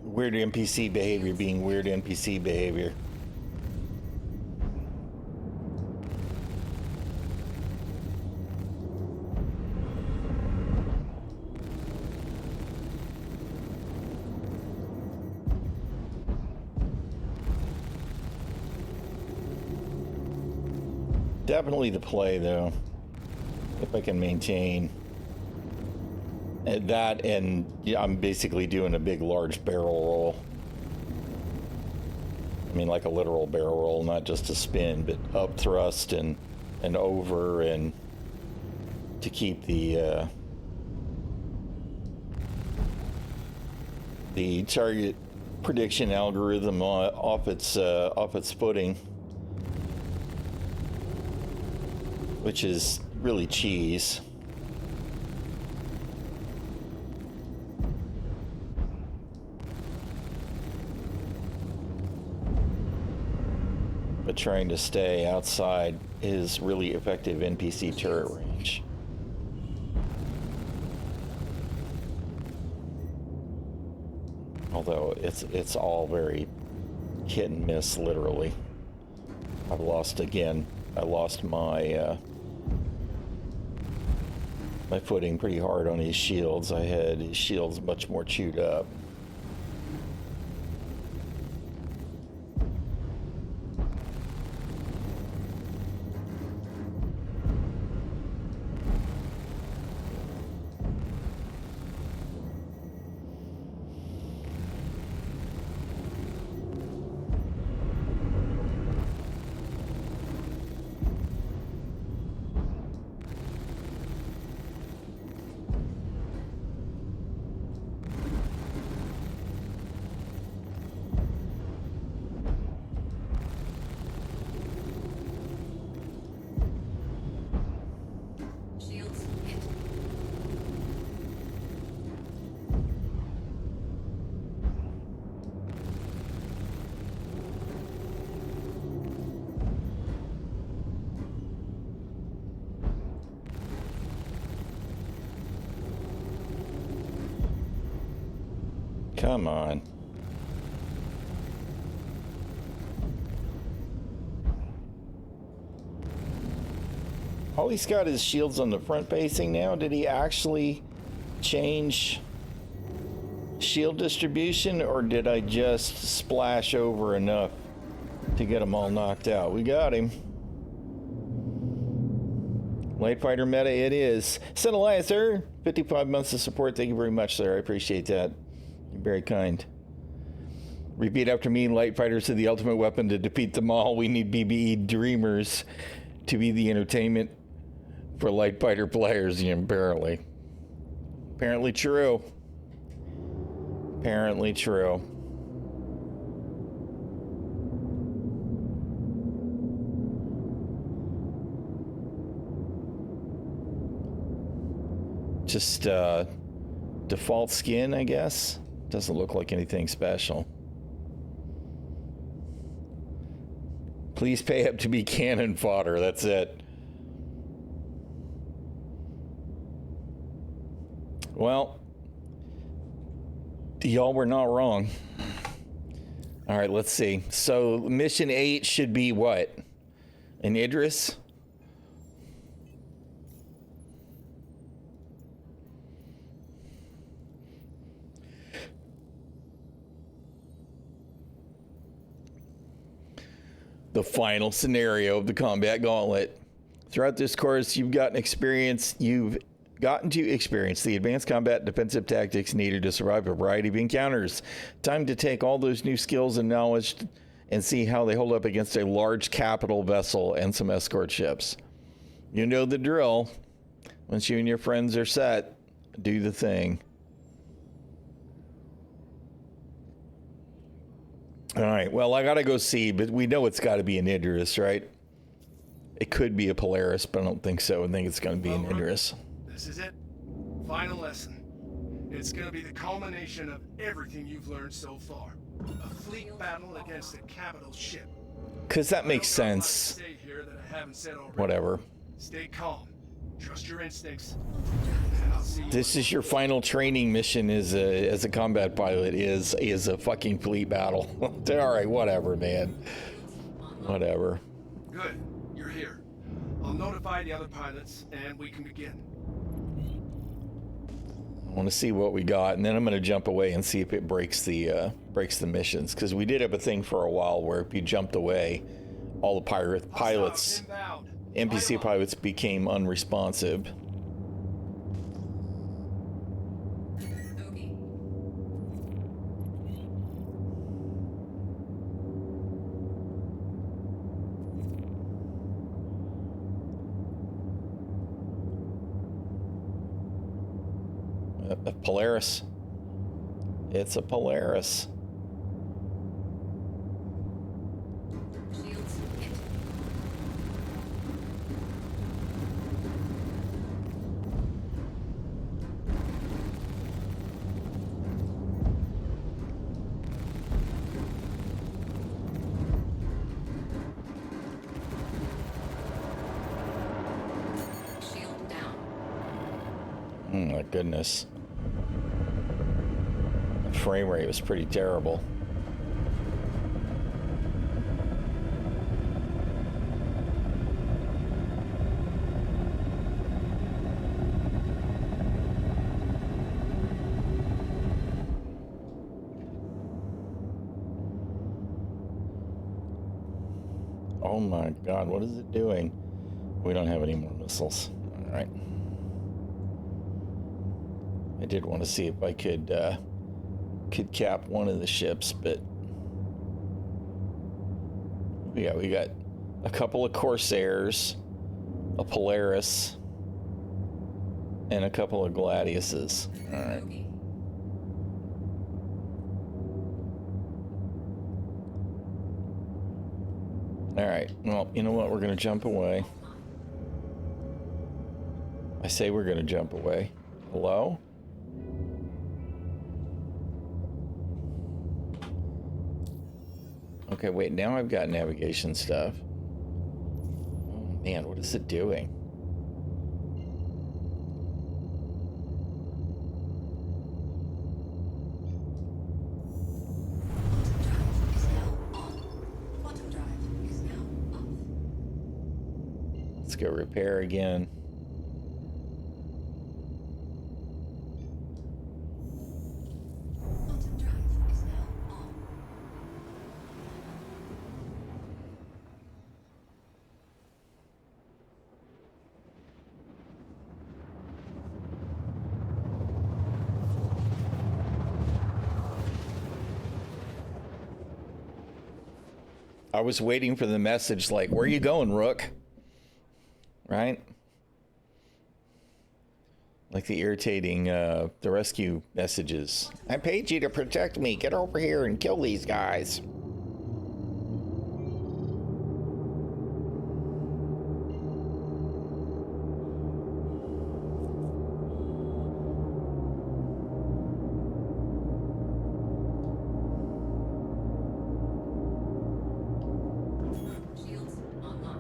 Weird NPC behavior being weird NPC behavior. Definitely the play, though, if I can maintain that, and yeah, I'm basically doing a big, large barrel roll. I mean, like a literal barrel roll, not just a spin, but up thrust and over, and to keep the target prediction algorithm off its footing, which is really cheese. But trying to stay outside his really effective NPC turret range. Although it's all very hit and miss, literally. I've lost again. I lost my my footing pretty hard on his shields. I had his shields much more chewed up. Come on. Oh, he's got his shields on the front facing now. Did he actually change shield distribution, or did I just splash over enough to get them all knocked out? We got him. Light fighter meta it is. Sent Alliance, sir. 55 months of support. Thank you very much, sir. I appreciate that. You're very kind. Repeat after me. Light fighters are the ultimate weapon to defeat them all. We need BBE dreamers to be the entertainment for light fighter players. Yeah, apparently. Apparently true. Apparently true. Just default skin, I guess. Doesn't look like anything special. Please pay up to be cannon fodder. That's it. Well, y'all were not wrong. All right, let's see. So mission 8 should be what? An Idris? The final scenario of the combat gauntlet. Throughout this course, you've gotten to experience the advanced combat defensive tactics needed to survive a variety of encounters. Time to take all those new skills and knowledge and see how they hold up against a large capital vessel and some escort ships. You know the drill. Once you and your friends are set, do the thing. All right, well, I gotta go see, but we know it's gotta be an Idris, right? It could be a Polaris, but I don't think so. I think it's gonna be an Idris. This is it. Final lesson. It's gonna be the culmination of everything you've learned so far. A fleet battle against a capital ship. Because that makes sense. Say here that I haven't said already. Whatever. Stay calm. Trust your instincts. This is your final training mission as a combat pilot is a fucking fleet battle. All right, whatever, man. Whatever. Good. You're here. I'll notify the other pilots and we can begin. I want to see what we got, and then I'm going to jump away and see if it breaks the missions, because we did have a thing for a while where if you jumped away, all the pilots, NPC pilots became unresponsive. A Polaris. It's a Polaris. Shield down. Oh my goodness. Frame rate was pretty terrible. Oh my God, what is it doing? We don't have any more missiles. All right. I did want to see if I could cap one of the ships, but we got a couple of Corsairs, a Polaris, and a couple of Gladiuses. All right. All right. Well, you know what? We're gonna jump away. I say we're gonna jump away. Hello? Okay, wait, now I've got navigation stuff. Oh man, what is it doing? Let's go repair again. Quantum drive is now on. I was waiting for the message like, where you going, Rook? Right? Like the irritating, the rescue messages. I paid you to protect me. Get over here and kill these guys. Shields online.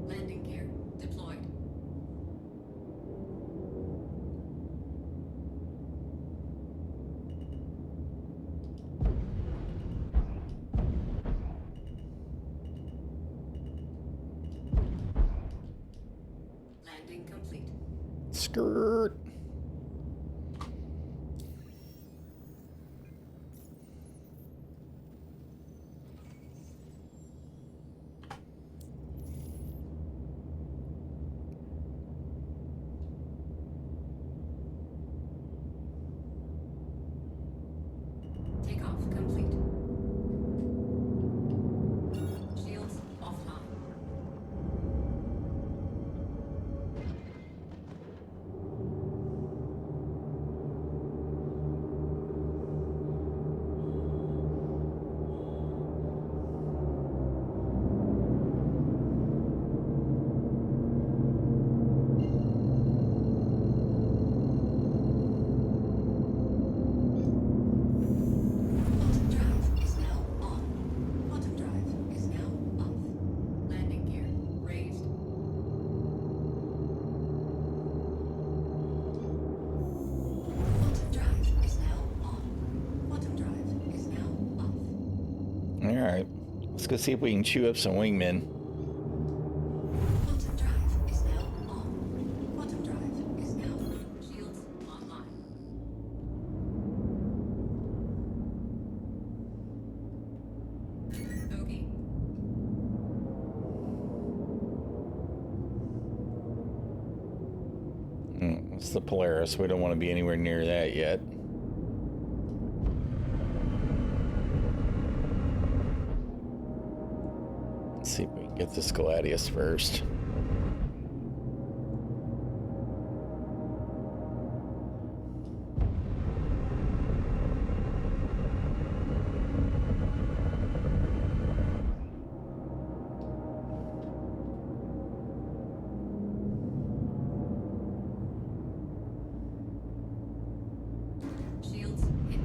Landing gear deployed. Landing complete. Skirt. Takeoff complete. Shields offline. Quantum drive is now on. Quantum drive is now off. Landing gear raised. Quantum drive is now on. Quantum drive is now off. All right. Let's go see if we can chew up some wingmen. Quantum drive is now on. Quantum drive is now shields online. Okay. It's the Polaris. We don't want to be anywhere near that yet. Let's see if we can get this Gladius first. Shields hit.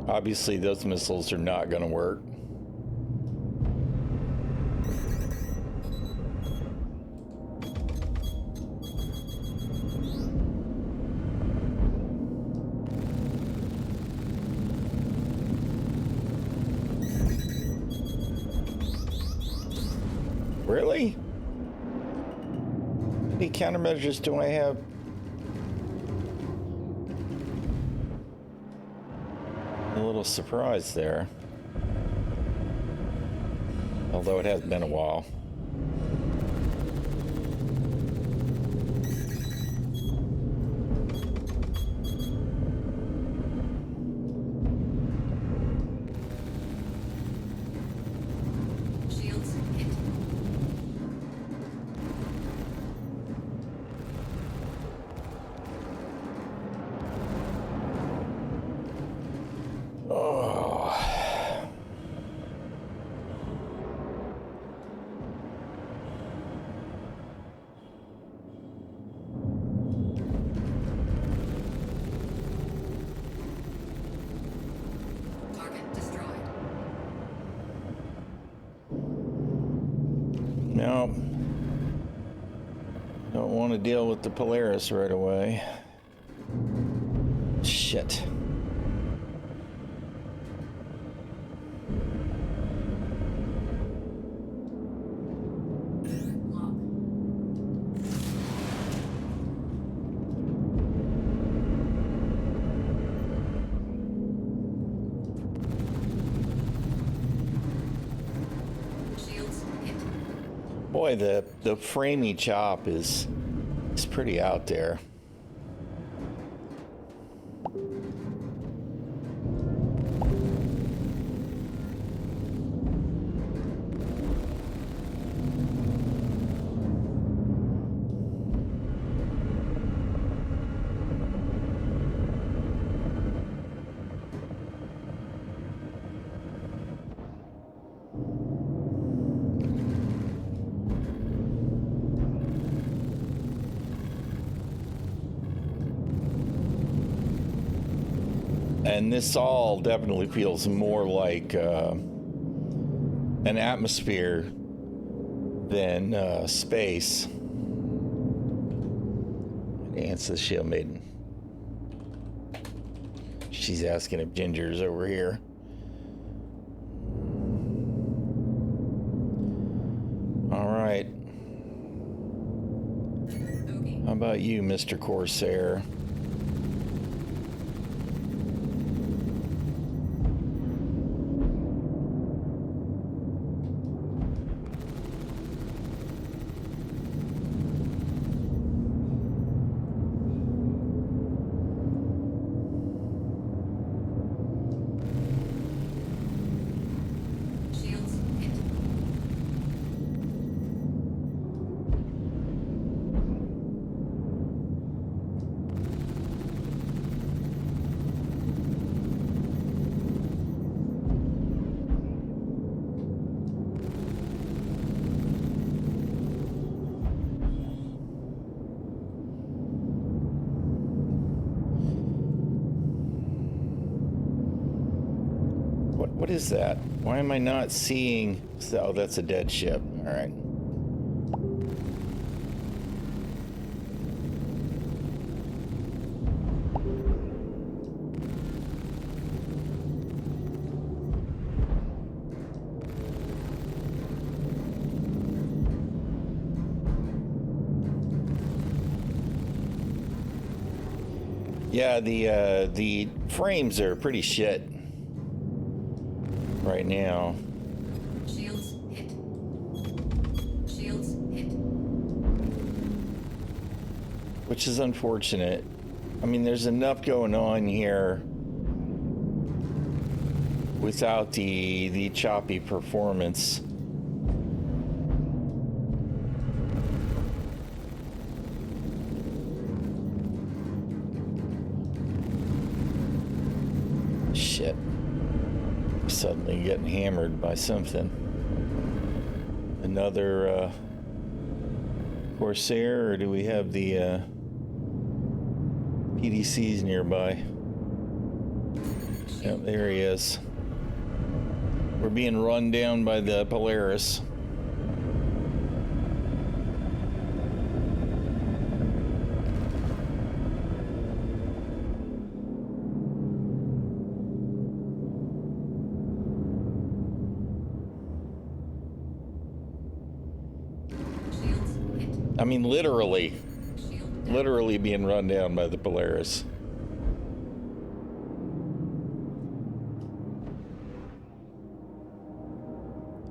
Obviously, those missiles are not going to work. Really? How many countermeasures do I have? A little surprised there. Although it has been a while. Shields hit. No. Don't want to deal with the Polaris right away. Shit. Lock. Shields hit. Boy, the framey chop is pretty out there. And this all definitely feels more like an atmosphere than space. Answer the Shield Maiden. She's asking if Ginger's over here. All right. Okay. How about you, Mr. Corsair? Shields hit. What is that? Why am I not seeing? Oh, that's a dead ship. All right. Yeah, the frames are pretty shit right now. Shields hit. Shields hit. Which is unfortunate. I mean, there's enough going on here without the choppy performance. Shit. Suddenly getting hammered by something. Another Corsair, or do we have the PDCs nearby? Yep, there he is. We're being run down by the Polaris. Shields hit. I mean, literally Shield down. literally being run down by the Polaris.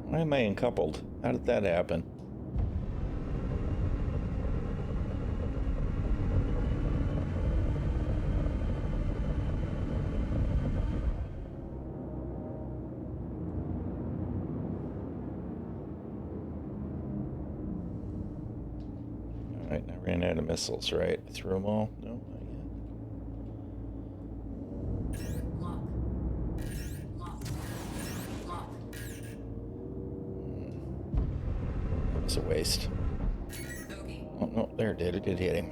Why am I uncoupled? How did that happen? All right, I ran out of missiles, right? I threw them all? No, not yet. Lock. Lock. Lock. That was a waste. Okay. Oh, no, there it did. It did hit him.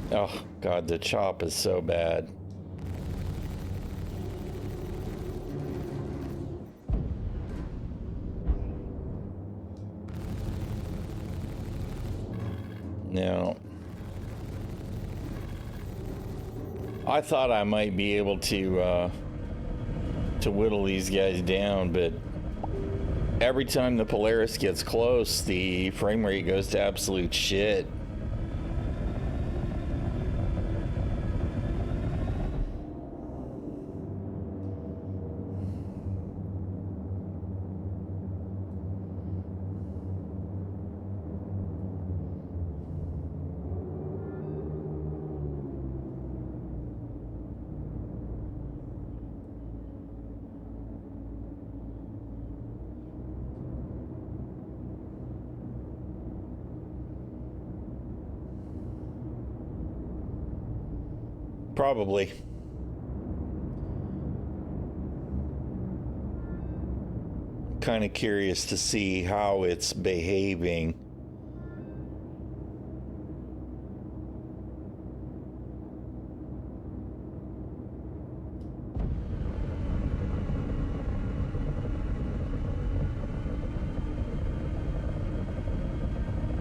Oh, God, the chop is so bad. Now, I thought I might be able to whittle these guys down, but every time the Polaris gets close, the frame rate goes to absolute shit. Probably. Kind of curious to see how it's behaving.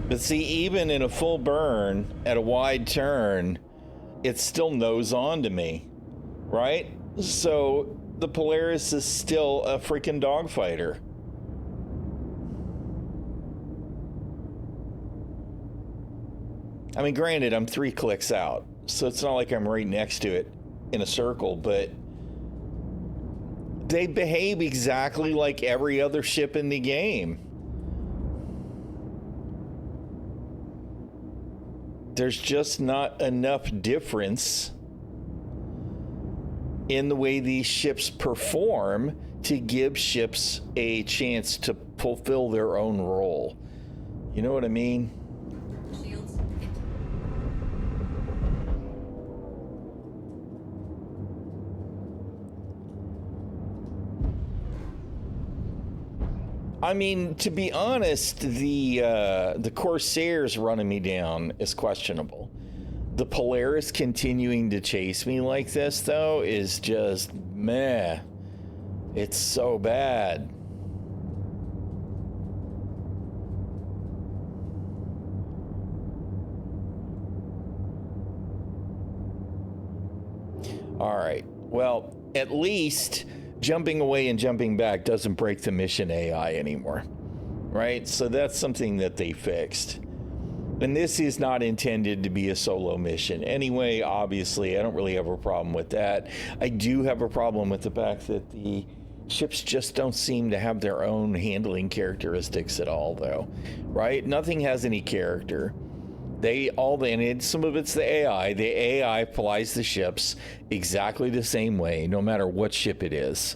But see, even in a full burn at a wide turn, it's still nose on to me, right? So the Polaris is still a freaking dogfighter. I mean, granted, I'm 3 clicks out, so it's not like I'm right next to it in a circle, but they behave exactly like every other ship in the game. There's just not enough difference in the way these ships perform to give ships a chance to fulfill their own role. You know what I mean? Shields hit. I mean, to be honest, the Corsairs running me down is questionable. The Polaris continuing to chase me like this, though, is just meh. It's so bad. All right. Well, at least jumping away and jumping back doesn't break the mission AI anymore, right? So that's something that they fixed. And this is not intended to be a solo mission. Anyway, obviously, I don't really have a problem with that. I do have a problem with the fact that the ships just don't seem to have their own handling characteristics at all, though, right? Nothing has any character. And some of it's the AI. The AI flies the ships exactly the same way, no matter what ship it is.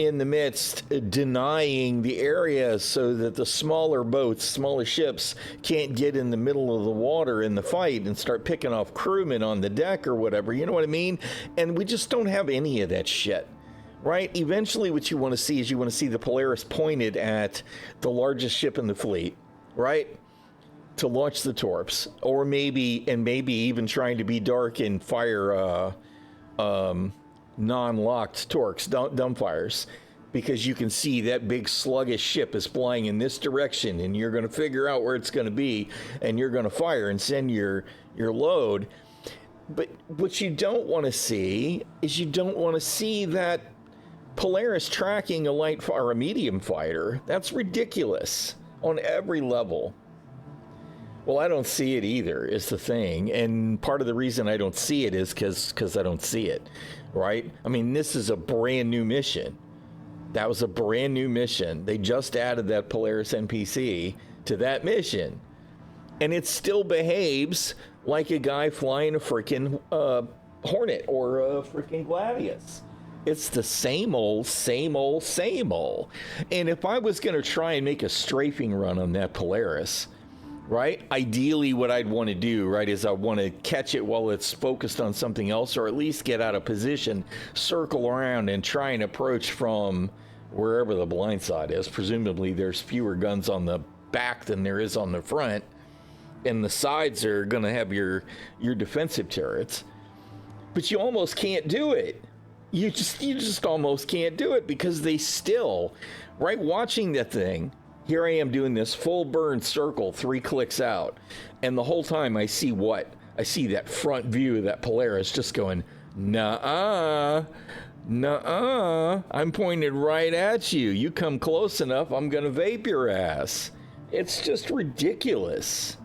in the midst, denying the area so that the smaller boats, smaller ships can't get in the middle of the water in the fight and start picking off crewmen on the deck or whatever. You know what I mean? And we just don't have any of that shit. Right? Eventually what you want to see is you want to see the Polaris pointed at the largest ship in the fleet, right? To launch the torps, or maybe even trying to be dark and fire non-locked torques, dumbfires, because you can see that big sluggish ship is flying in this direction, and you're going to figure out where it's going to be, and you're going to fire and send your load. But what you don't want to see is you don't want to see that Polaris tracking a light or a medium fighter. That's ridiculous on every level. Well, I don't see it either, is the thing. And part of the reason I don't see it is because I don't see it, right? I mean, this is a brand new mission. That was a brand new mission. They just added that Polaris NPC to that mission. And it still behaves like a guy flying a freaking Hornet or a freaking Gladius. It's the same old, same old, same old. And if I was going to try and make a strafing run on that Polaris, right, ideally what I'd want to do, right, is I want to catch it while it's focused on something else, or at least get out of position, circle around, and try and approach from wherever the blind side is. Presumably there's fewer guns on the back than there is on the front, and the sides are going to have your defensive turrets. But you almost can't do it. You just almost can't do it, because they still, right, watching that thing, here I am doing this full burn circle 3 clicks out, and the whole time I see what? I see that front view of that Polaris just going, nuh-uh, nuh-uh, I'm pointed right at you. You come close enough, I'm gonna vape your ass. It's just ridiculous.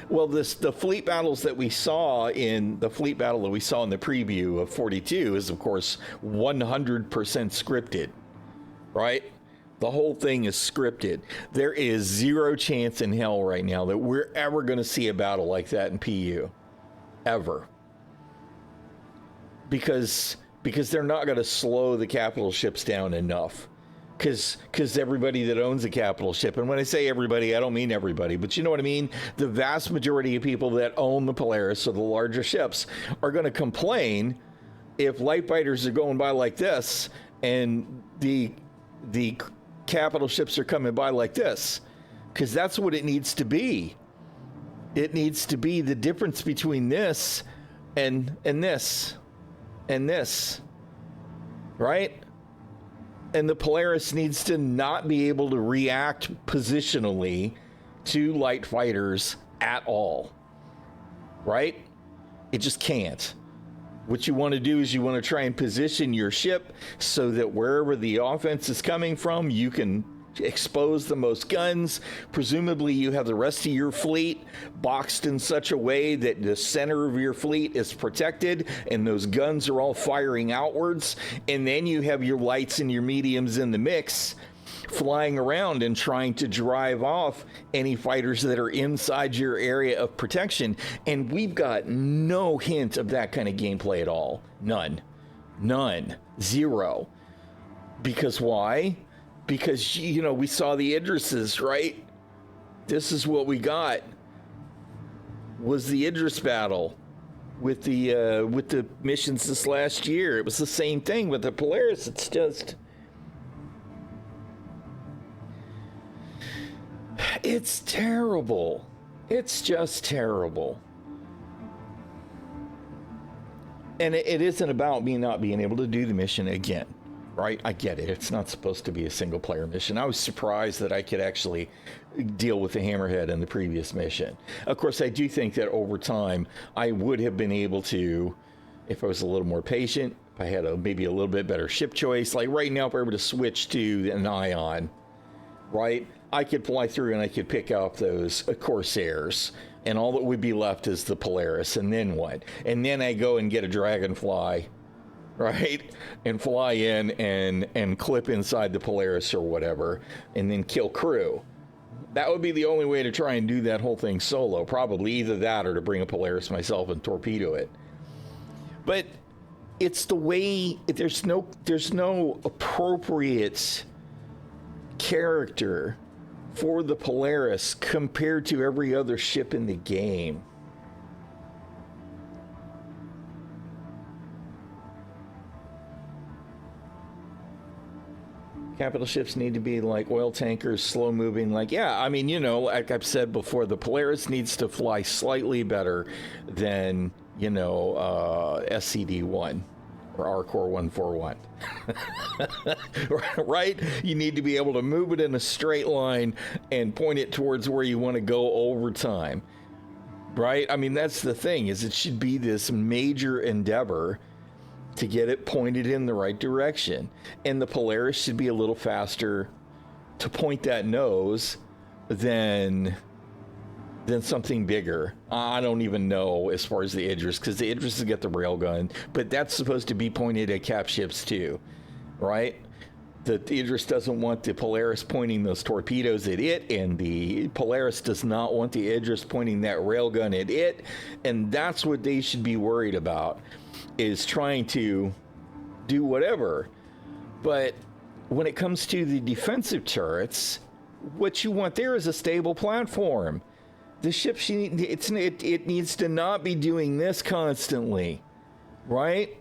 Well, the fleet battles that we saw in the preview of 42 is, of course, 100% scripted, right? The whole thing is scripted. There is zero chance in hell right now that we're ever going to see a battle like that in PU, ever, because they're not going to slow the capital ships down enough. Because everybody that owns a capital ship, and when I say everybody, I don't mean everybody, but you know what I mean? The vast majority of people that own the Polaris, or the larger ships, are going to complain if light fighters are going by like this and the capital ships are coming by like this, because that's what it needs to be. It needs to be the difference between this and this and this, right? And the Polaris needs to not be able to react positionally to light fighters at all, right? It just can't. What you want to do is you want to try and position your ship so that wherever the offense is coming from, you can expose the most guns. Presumably you have the rest of your fleet boxed in such a way that the center of your fleet is protected and those guns are all firing outwards, and then you have your lights and your mediums in the mix flying around and trying to drive off any fighters that are inside your area of protection. And we've got no hint of that kind of gameplay at all. None. Zero. Because why? Because, you know, we saw the Idrises, right? This is what we got. Was the Idris battle with the missions this last year. It was the same thing with the Polaris. It's just... it's terrible. It's just terrible. And it isn't about me not being able to do the mission again. Right? I get it. It's not supposed to be a single player mission. I was surprised that I could actually deal with the Hammerhead in the previous mission. Of course, I do think that over time, I would have been able to, if I was a little more patient, if I had maybe a little bit better ship choice. Like right now, if I were to switch to an Ion, right? I could fly through and I could pick up those Corsairs. And all that would be left is the Polaris. And then what? And then I go and get a Dragonfly, right, and fly in and clip inside the Polaris or whatever, and then kill crew. That would be the only way to try and do that whole thing solo. Probably either that or to bring a Polaris myself and torpedo it. But it's the way there's no appropriate character for the Polaris compared to every other ship in the game. Capital ships need to be like oil tankers, slow moving. Like, yeah, I mean, you know, like I've said before, the Polaris needs to fly slightly better than, you know, SCD-1 or R-Core 141. Right? You need to be able to move it in a straight line and point it towards where you want to go over time. Right? I mean, that's the thing, is it should be this major endeavor to get it pointed in the right direction. And the Polaris should be a little faster to point that nose than something bigger. I don't even know as far as the Idris, because the Idris has got the railgun, but that's supposed to be pointed at cap ships too, right? The Idris doesn't want the Polaris pointing those torpedoes at it, and the Polaris does not want the Idris pointing that railgun at it, and that's what they should be worried about, is trying to do whatever. But when it comes to the defensive turrets, what you want there is a stable platform. The ship, it needs to not be doing this constantly, right?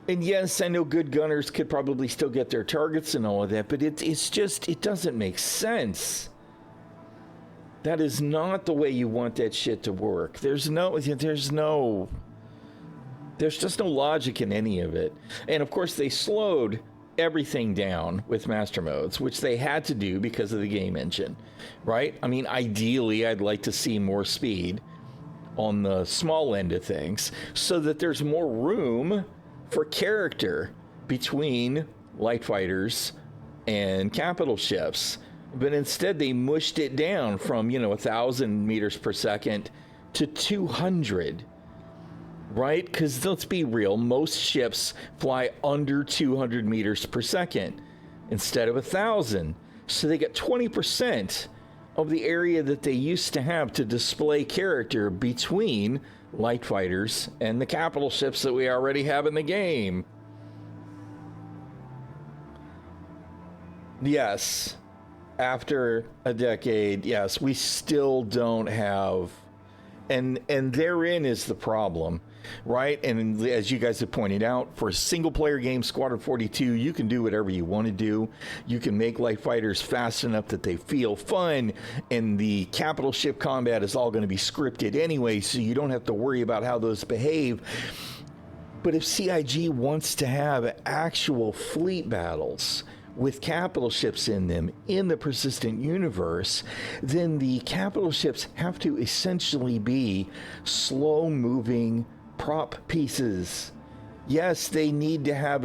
And yes, I know good gunners could probably still get their targets and all of that, but it's just, it doesn't make sense. That is not the way you want that shit to work. There's just no logic in any of it. And of course, they slowed everything down with master modes, which they had to do because of the game engine, right? I mean, ideally, I'd like to see more speed on the small end of things so that there's more room for character between light fighters and capital ships. But instead, they mushed it down from, 1,000 meters per second to 200. Right? Because let's be real, most ships fly under 200 meters per second instead of 1,000. So they get 20% of the area that they used to have to display character between light fighters and the capital ships that we already have in the game. Yes, after a decade, yes, we still don't have, and therein is the problem. Right? And as you guys have pointed out, for a single player game, Squadron 42, you can do whatever you want to do. You can make light fighters fast enough that they feel fun, and the capital ship combat is all going to be scripted anyway, so you don't have to worry about how those behave. But if CIG wants to have actual fleet battles with capital ships in them in the persistent universe, then the capital ships have to essentially be slow-moving prop pieces. Yes, they need to have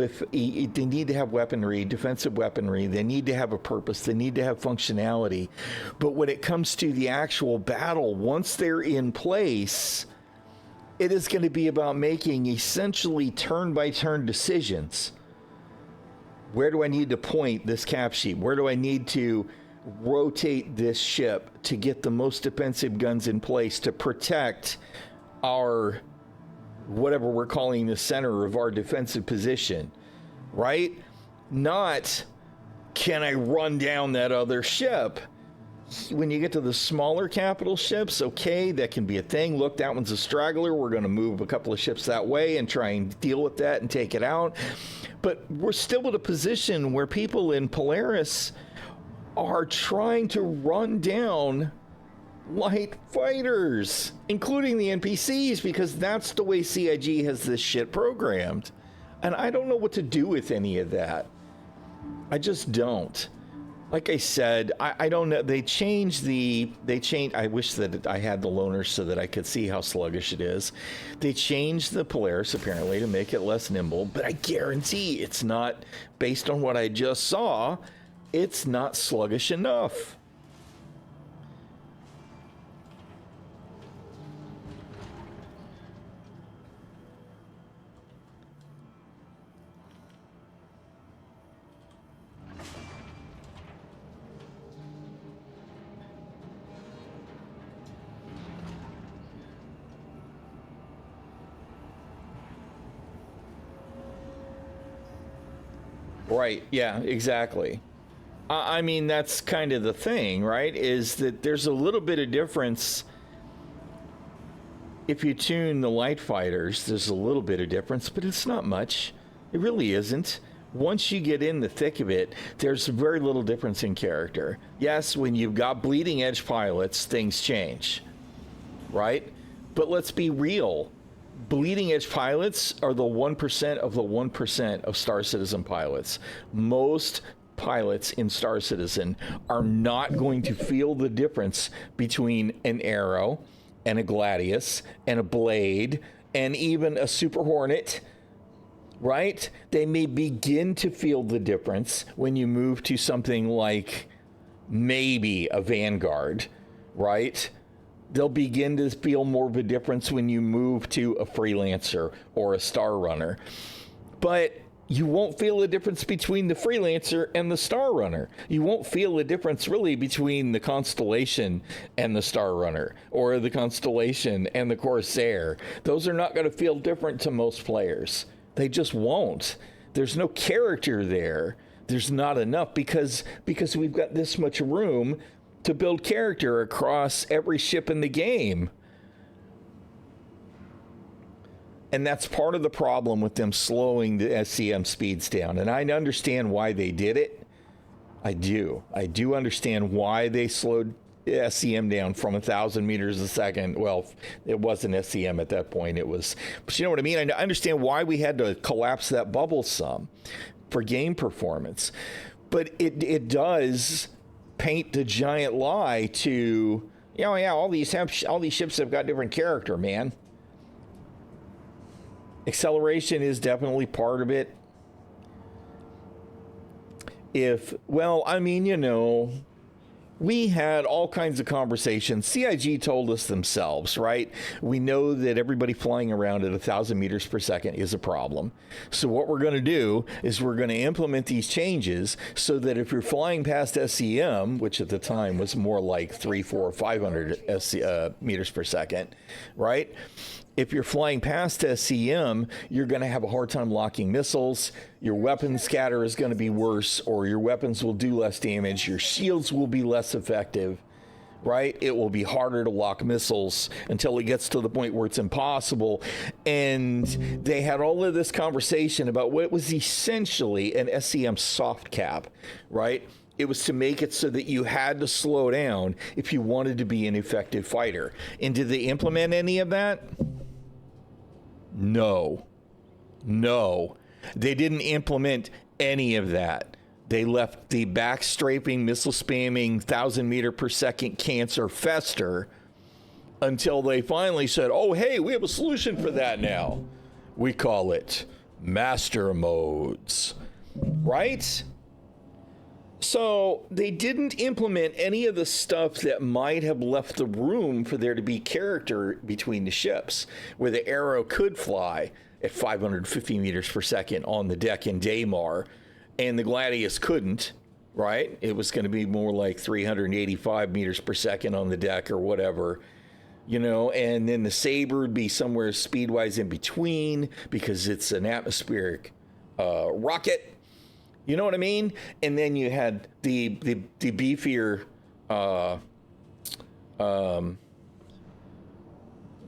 weaponry, defensive weaponry. They need to have a purpose. They need to have functionality. But when it comes to the actual battle, once they're in place, it is going to be about making essentially turn-by-turn decisions. Where do I need to point this cap sheet? Where do I need to rotate this ship to get the most defensive guns in place to protect our, whatever we're calling the center of our defensive position, right? Not, can I run down that other ship? When you get to the smaller capital ships, okay, that can be a thing. Look, that one's a straggler. We're going to move a couple of ships that way and try and deal with that and take it out. But we're still at a position where people in Polaris are trying to run down light fighters, including the NPCs, because that's the way CIG has this shit programmed. And I don't know what to do with any of that. I just don't. Like I said, I don't know. They changed. I wish that I had the loaner so that I could see how sluggish it is. They changed the Polaris apparently to make it less nimble, but I guarantee it's not, based on what I just saw, it's not sluggish enough. Right. Yeah, exactly. I mean, that's kind of the thing, right? Is that there's a little bit of difference. If you tune the light fighters, there's a little bit of difference, but it's not much. It really isn't. Once you get in the thick of it, there's very little difference in character. Yes, when you've got bleeding edge pilots, things change, right? But let's be real. Bleeding edge pilots are the 1% of the 1% of Star Citizen pilots. Most pilots in Star Citizen are not going to feel the difference between an arrow and a Gladius and a blade and even a Super Hornet, right? They may begin to feel the difference when you move to something like maybe a Vanguard, right? They'll begin to feel more of a difference when you move to a Freelancer or a Star Runner. But you won't feel a difference between the Freelancer and the Star Runner. You won't feel a difference really between the Constellation and the Star Runner, or the Constellation and the Corsair. Those are not going to feel different to most players. They just won't. There's no character there. There's not enough because we've got this much room to build character across every ship in the game. And that's part of the problem with them slowing the SCM speeds down. And I understand why they did it. I do understand why they slowed SCM down from 1,000 meters a second. Well, it wasn't SCM at that point. It was, but you know what I mean? I understand why we had to collapse that bubble some for game performance. But it does paint the giant lie to, all these ships have got different character, man. Acceleration is definitely part of it. We had all kinds of conversations. CIG told us themselves, right? We know that everybody flying around at 1,000 meters per second is a problem. So what we're going to do is we're going to implement these changes so that if you're flying past SCM, which at the time was more like 300, 400, 500 meters per second, right? If you're flying past SCM, you're going to have a hard time locking missiles. Your weapon scatter is going to be worse, or your weapons will do less damage. Your shields will be less effective, right? It will be harder to lock missiles until it gets to the point where it's impossible. And they had all of this conversation about what was essentially an SCM soft cap, right? It was to make it so that you had to slow down if you wanted to be an effective fighter. And did they implement any of that? No. They didn't implement any of that. They left the backstraping, missile spamming, 1,000 meter per second cancer fester until they finally said, oh, hey, we have a solution for that now. We call it master modes, right? So they didn't implement any of the stuff that might have left the room for there to be character between the ships, where the Arrow could fly at 550 meters per second on the deck in Daymar, and the Gladius couldn't, right? It was going to be more like 385 meters per second on the deck or whatever, and then the Saber would be somewhere speed-wise in between because it's an atmospheric rocket. You know what I mean? And then you had the beefier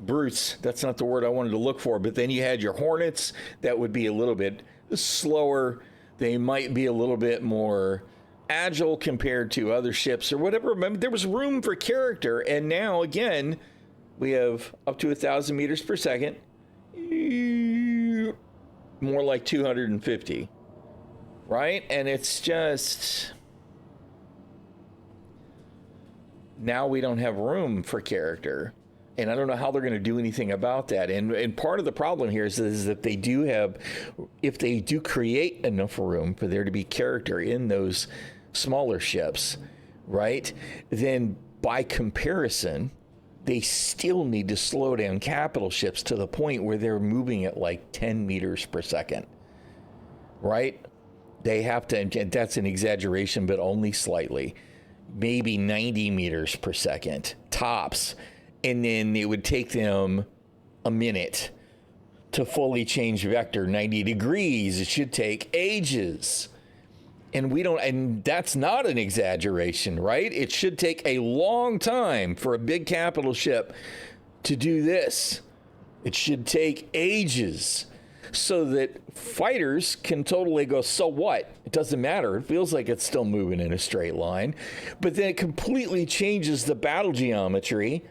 brutes. That's not the word I wanted to look for. But then you had your Hornets that would be a little bit slower. They might be a little bit more agile compared to other ships or whatever. Remember, there was room for character. And now, again, we have up to 1,000 meters per second. More like 250. Right? And it's just, now we don't have room for character. And I don't know how they're going to do anything about that. And part of the problem here is that they do have, if they do create enough room for there to be character in those smaller ships, right? Then by comparison, they still need to slow down capital ships to the point where they're moving at like 10 meters per second, right? They have to, and that's an exaggeration, but only slightly, maybe 90 meters per second, tops. And then it would take them a minute to fully change vector 90 degrees. It should take ages. And and that's not an exaggeration, right? It should take a long time for a big capital ship to do this. It should take ages so that fighters can totally go, so what? It doesn't matter. It feels like it's still moving in a straight line. But then it completely changes the battle geometry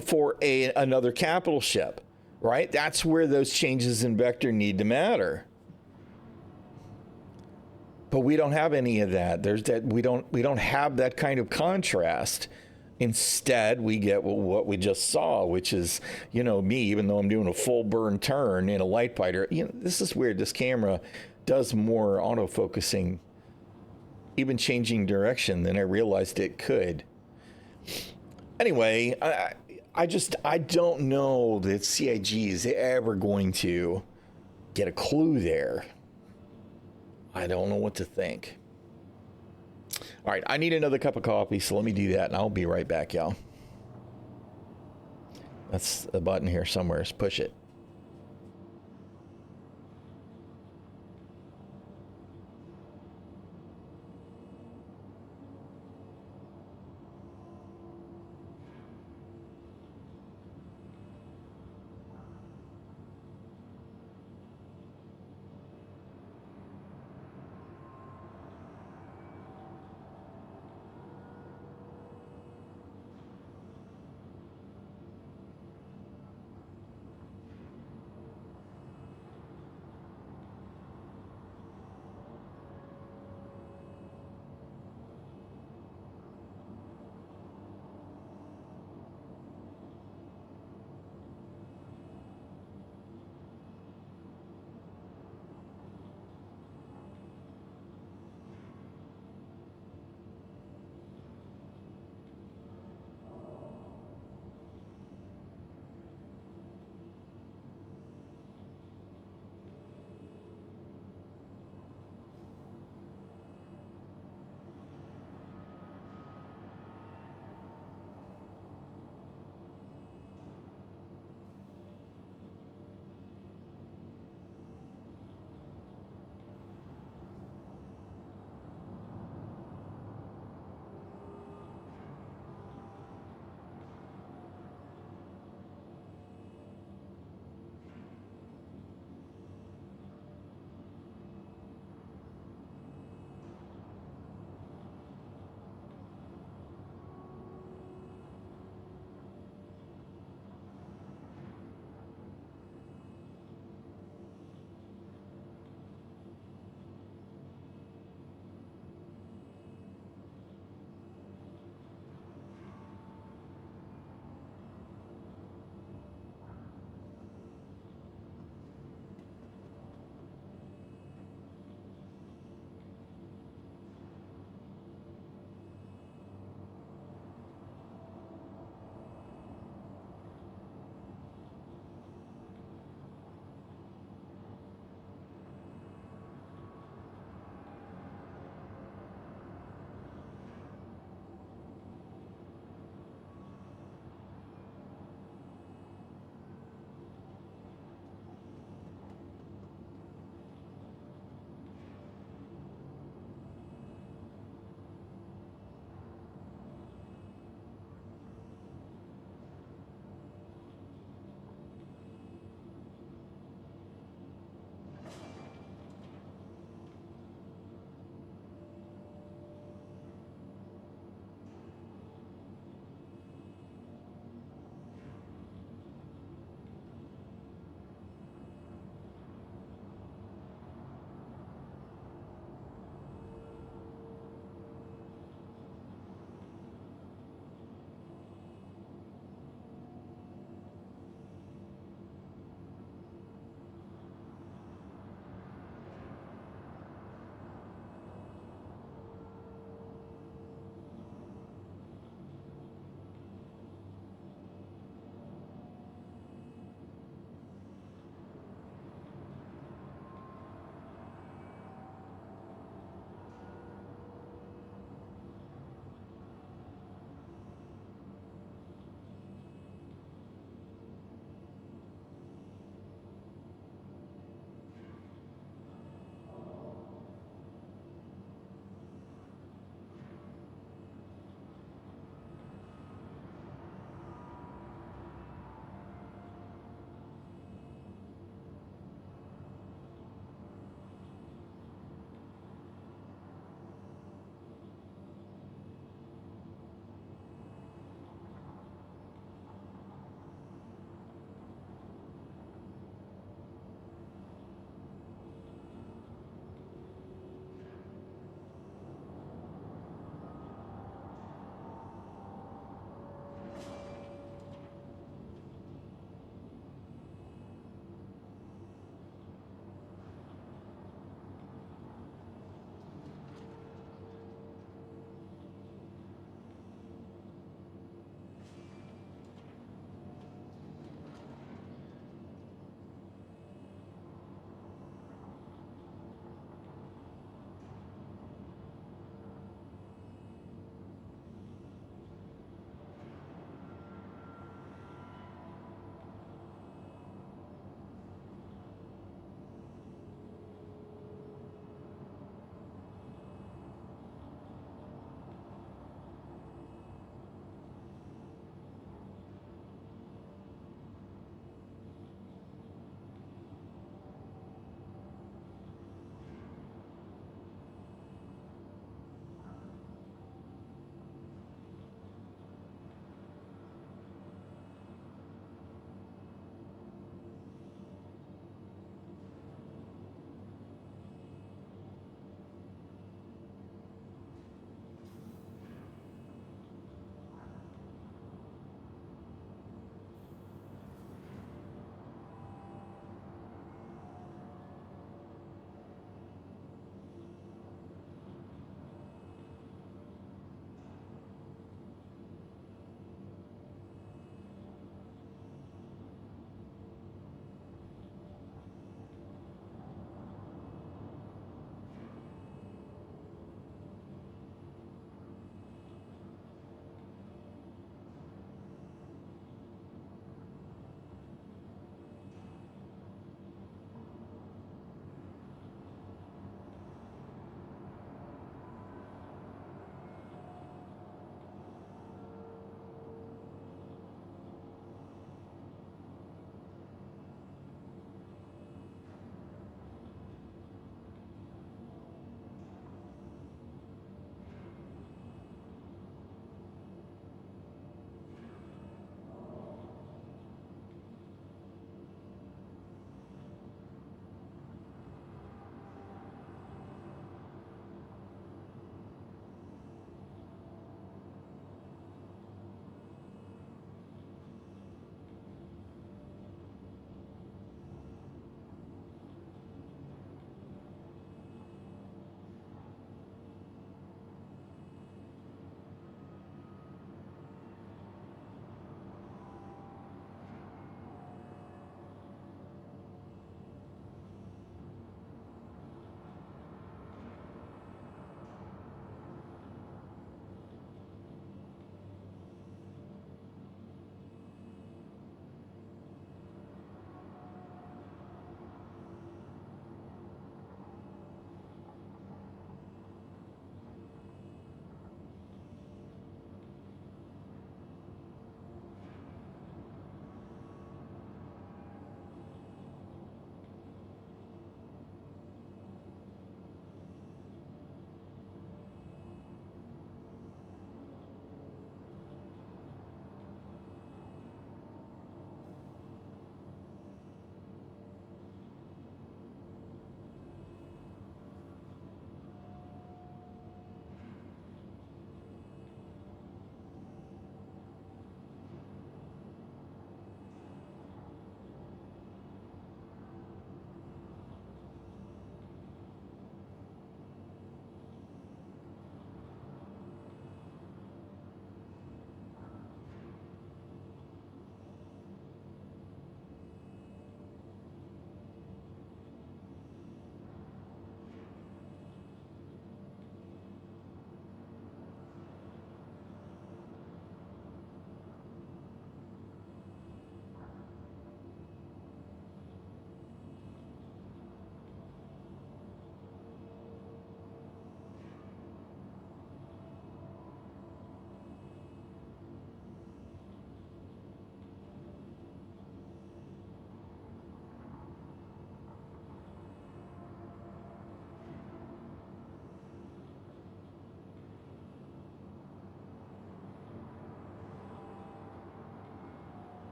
for another capital ship, right? That's where those changes in vector need to matter. But we don't have any of that. We don't have that kind of contrast. Instead, we get what we just saw, which is, me, even though I'm doing a full burn turn in a light fighter. This is weird. This camera does more autofocusing, even changing direction, than I realized it could. Anyway, I don't know that CIG is ever going to get a clue there. I don't know what to think. All right, I need another cup of coffee, so let me do that, and I'll be right back, y'all. That's a button here somewhere. Just push it.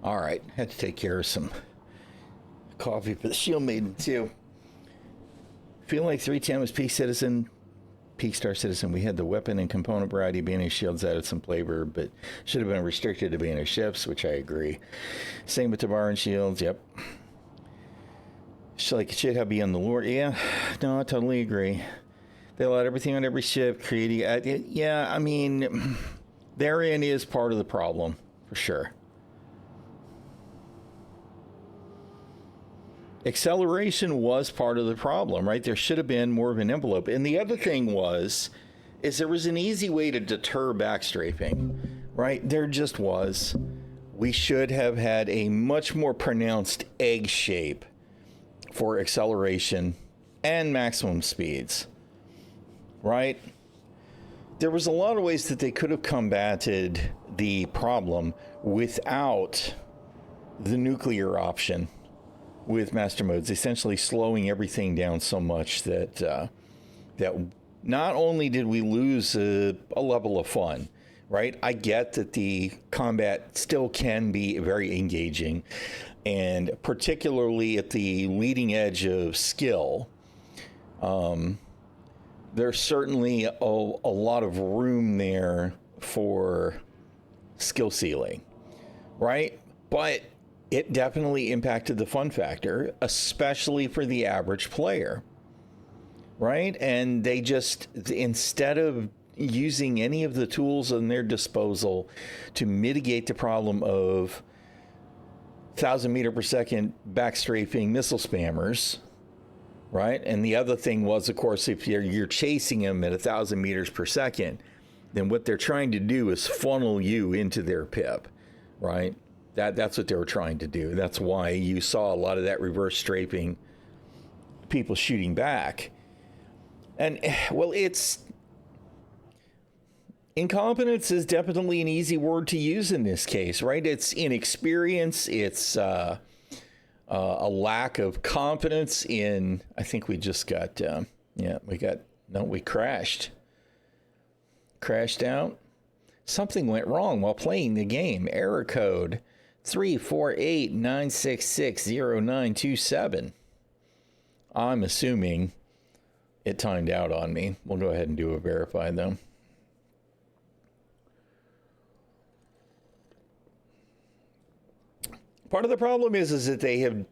All right, had to take care of some coffee for the Shield Maiden too. Feel like 310 was Peak Star Citizen. We had the weapon and component variety. Banish shields added some flavor, but should have been restricted to Banish ships, which I agree. Same with Tabaran shields. Yep. Like it should have beyond the lore. Yeah, no, I totally agree. They allowed everything on every ship, creating. Yeah, I mean, therein is part of the problem for sure. Acceleration was part of the problem, right? There should have been more of an envelope. And the other thing is there was an easy way to deter backstrafing, right? There just was. We should have had a much more pronounced egg shape for acceleration and maximum speeds, right? There was a lot of ways that they could have combated the problem without the nuclear option. With master modes, essentially slowing everything down so much that that not only did we lose a level of fun, right? I get that the combat still can be very engaging, and particularly at the leading edge of skill, there's certainly a lot of room there for skill ceiling, right? But it definitely impacted the fun factor, especially for the average player, right? And they just, instead of using any of the tools in their disposal to mitigate the problem of 1,000 meter per second backstrafing missile spammers, right? And the other thing was, of course, if you're chasing them at 1,000 meters per second, then what they're trying to do is funnel you into their pip, right? That's what they were trying to do. That's why you saw a lot of that reverse strafing, people shooting back. And, well, incompetence is definitely an easy word to use in this case, right? It's inexperience. It's a lack of confidence in, I think we just got, we crashed. Crashed out. Something went wrong while playing the game. Error code 348-966-0927. I'm assuming it timed out on me. We'll go ahead and do a verify though. Part of the problem is that they have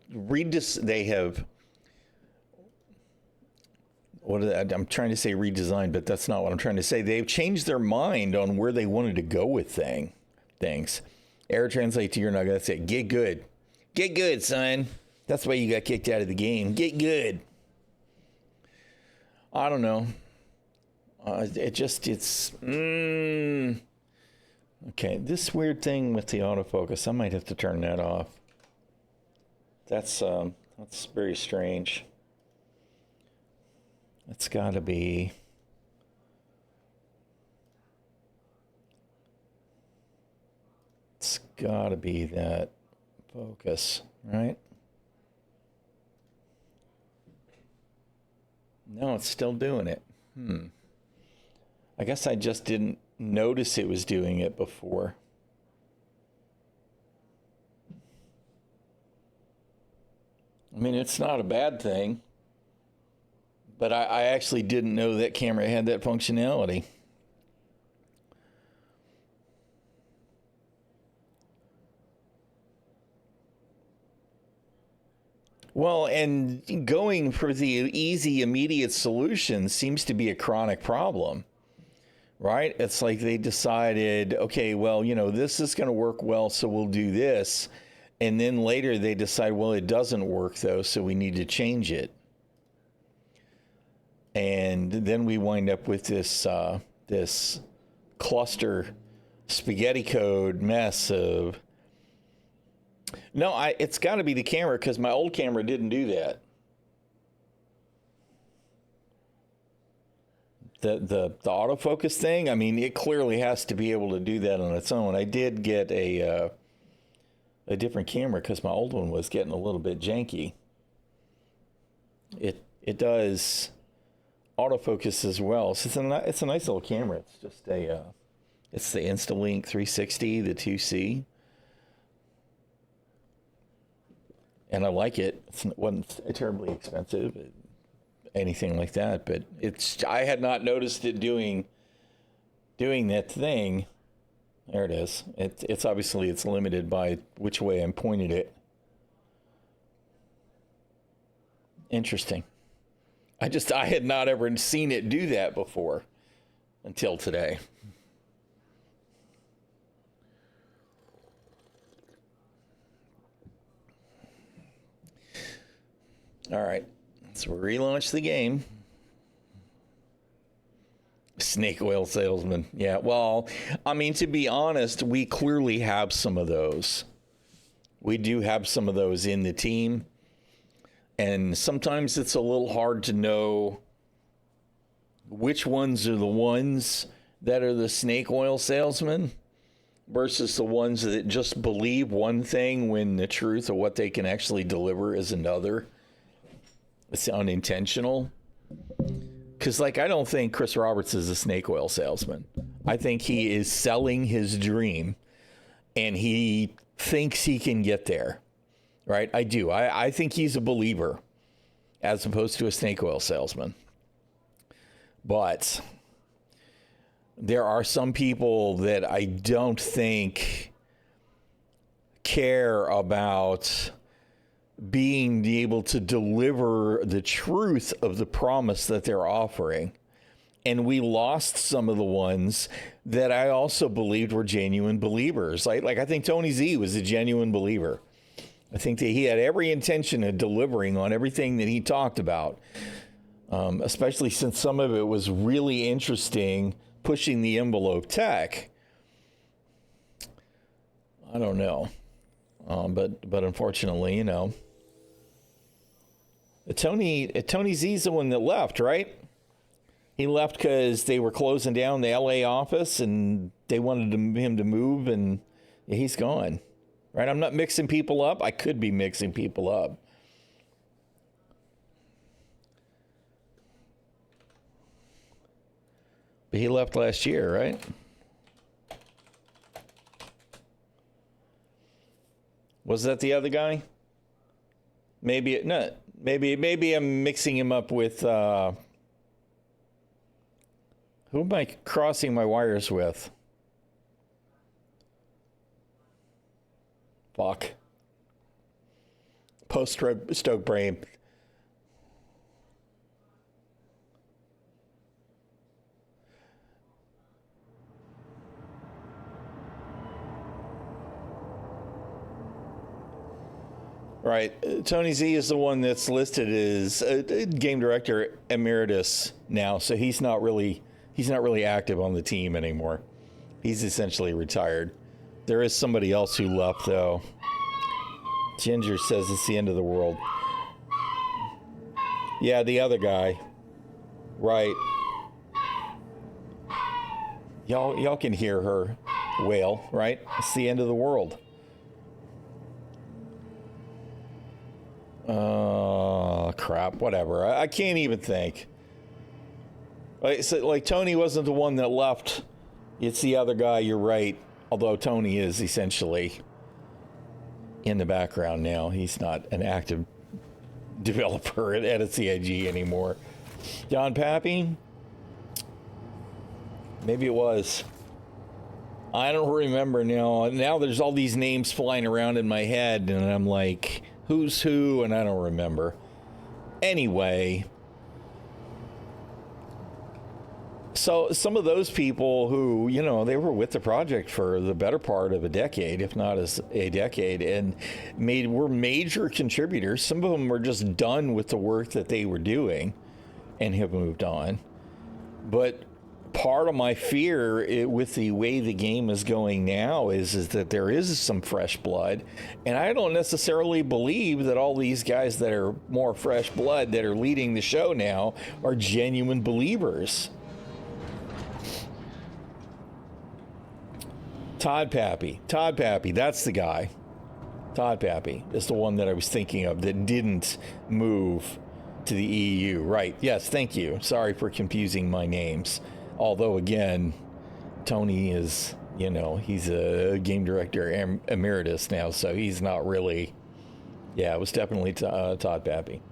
I'm trying to say redesigned, but that's not what I'm trying to say. They've changed their mind on where they wanted to go with things. Error translate to your nugget. That's it. Get good. Get good, son. That's why you got kicked out of the game. Get good. I don't know. Okay, this weird thing with the autofocus, I might have to turn that off. That's very strange. It's got to be. It's got to be that focus, right? No, it's still doing it. I guess I just didn't notice it was doing it before. I mean, it's not a bad thing, but I actually didn't know that camera had that functionality. Well, and going for the easy, immediate solution seems to be a chronic problem, right? It's like they decided, okay, well, this is going to work well, so we'll do this. And then later they decide, well, it doesn't work, though, so we need to change it. And then we wind up with this cluster spaghetti code mess of... No, it's got to be the camera, because my old camera didn't do that. The autofocus thing, I mean, it clearly has to be able to do that on its own. I did get a different camera because my old one was getting a little bit janky. It does autofocus as well. So it's a nice little camera. It's just it's the Instalink 360, the 2C. and I like it. It wasn't terribly expensive, anything like that. But I had not noticed it doing that thing. There it is. It's obviously it's limited by which way I'm pointing it. Interesting. I had not ever seen it do that before until today. All right, so we relaunch the game. Snake oil salesman. Yeah, well, I mean, to be honest, we clearly have some of those. We do have some of those in the team. And sometimes it's a little hard to know which ones are the ones that are the snake oil salesmen versus the ones that just believe one thing when the truth of what they can actually deliver is another. It's unintentional. Because, I don't think Chris Roberts is a snake oil salesman. I think he is selling his dream, and he thinks he can get there. Right? I do. I think he's a believer as opposed to a snake oil salesman. But there are some people that I don't think care about being able to deliver the truth of the promise that they're offering. And we lost some of the ones that I also believed were genuine believers. Like I think Tony Z was a genuine believer. I think that he had every intention of delivering on everything that he talked about, especially since some of it was really interesting, pushing the envelope tech. I don't know. But unfortunately, Tony Z's the one that left, right? He left because they were closing down the LA office and they wanted him to move, and he's gone. Right? I'm not mixing people up. I could be mixing people up. But he left last year, right? Was that the other guy? Maybe I'm mixing him up with who am I crossing my wires with? Fuck. Post-stroke brain. Right. Tony Z is the one that's listed as a game director emeritus now, so he's not really active on the team anymore. He's essentially retired. There is somebody else who left, though. Ginger says it's the end of the world. Yeah, the other guy. Right. Y'all can hear her wail, right? It's the end of the world. Oh, crap. Whatever. I can't even think. Like Tony wasn't the one that left. It's the other guy. You're right. Although Tony is essentially in the background now. He's not an active developer at CIG anymore. John Pappy? Maybe it was. I don't remember now. Now there's all these names flying around in my head, and I'm like, who's who? And I don't remember. Anyway. So some of those people who, they were with the project for the better part of a decade, if not as a decade, and were major contributors. Some of them were just done with the work that they were doing and have moved on. But part of my fear with the way the game is going now is that there is some fresh blood. And I don't necessarily believe that all these guys that are more fresh blood that are leading the show now are genuine believers. Todd Pappy, that's the guy. Todd Pappy is the one that I was thinking of that didn't move to the EU. Right, yes, thank you. Sorry for confusing my names. Although, again, Tony is, he's a game director emeritus now, so he's not really Yeah, it was definitely Todd Pappy.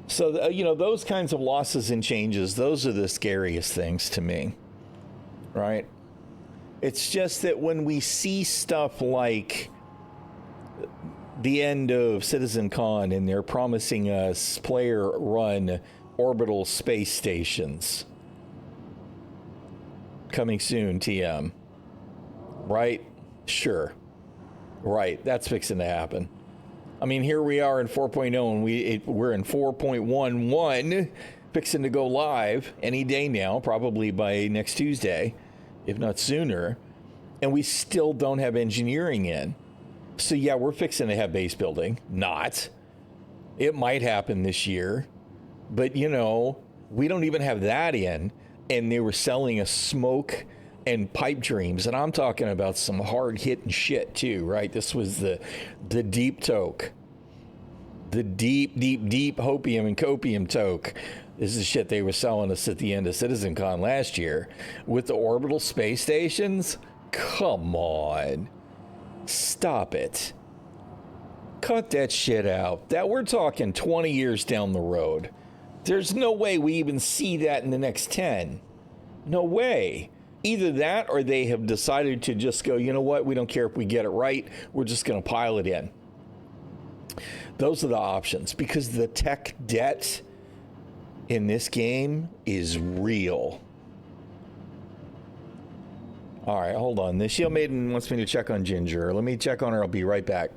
So, you know, those kinds of losses and changes, those are the scariest things to me, right? It's just that when we see stuff like the end of CitizenCon and they're promising us player-run orbital space stations coming soon, TM, right? Sure. Right, that's fixing to happen. I mean, here we are in 4.0 and we're in 4.11, fixing to go live any day now, probably by next Tuesday, if not sooner, and we still don't have engineering in. So yeah, we're fixing to have base building. Not. It might happen this year, but you know, we don't even have that in, and they were selling us smoke and pipe dreams, and I'm talking about some hard hitting shit too, right? This was the deep toke, the deep hopium and copium toke. This is shit they were selling us at the end of CitizenCon last year with the orbital space stations. Come on, stop it, cut that shit out. That we're talking 20 years down the road. There's no way we even see that in the next 10. No way. Either that or they have decided to just go, you know what, we don't care if we get it right, we're just going to pile it in. Those are the options, because the tech debt in this game is real. All right, hold on. The Shield Maiden wants me to check on Ginger. Let me check on her. I'll be right back.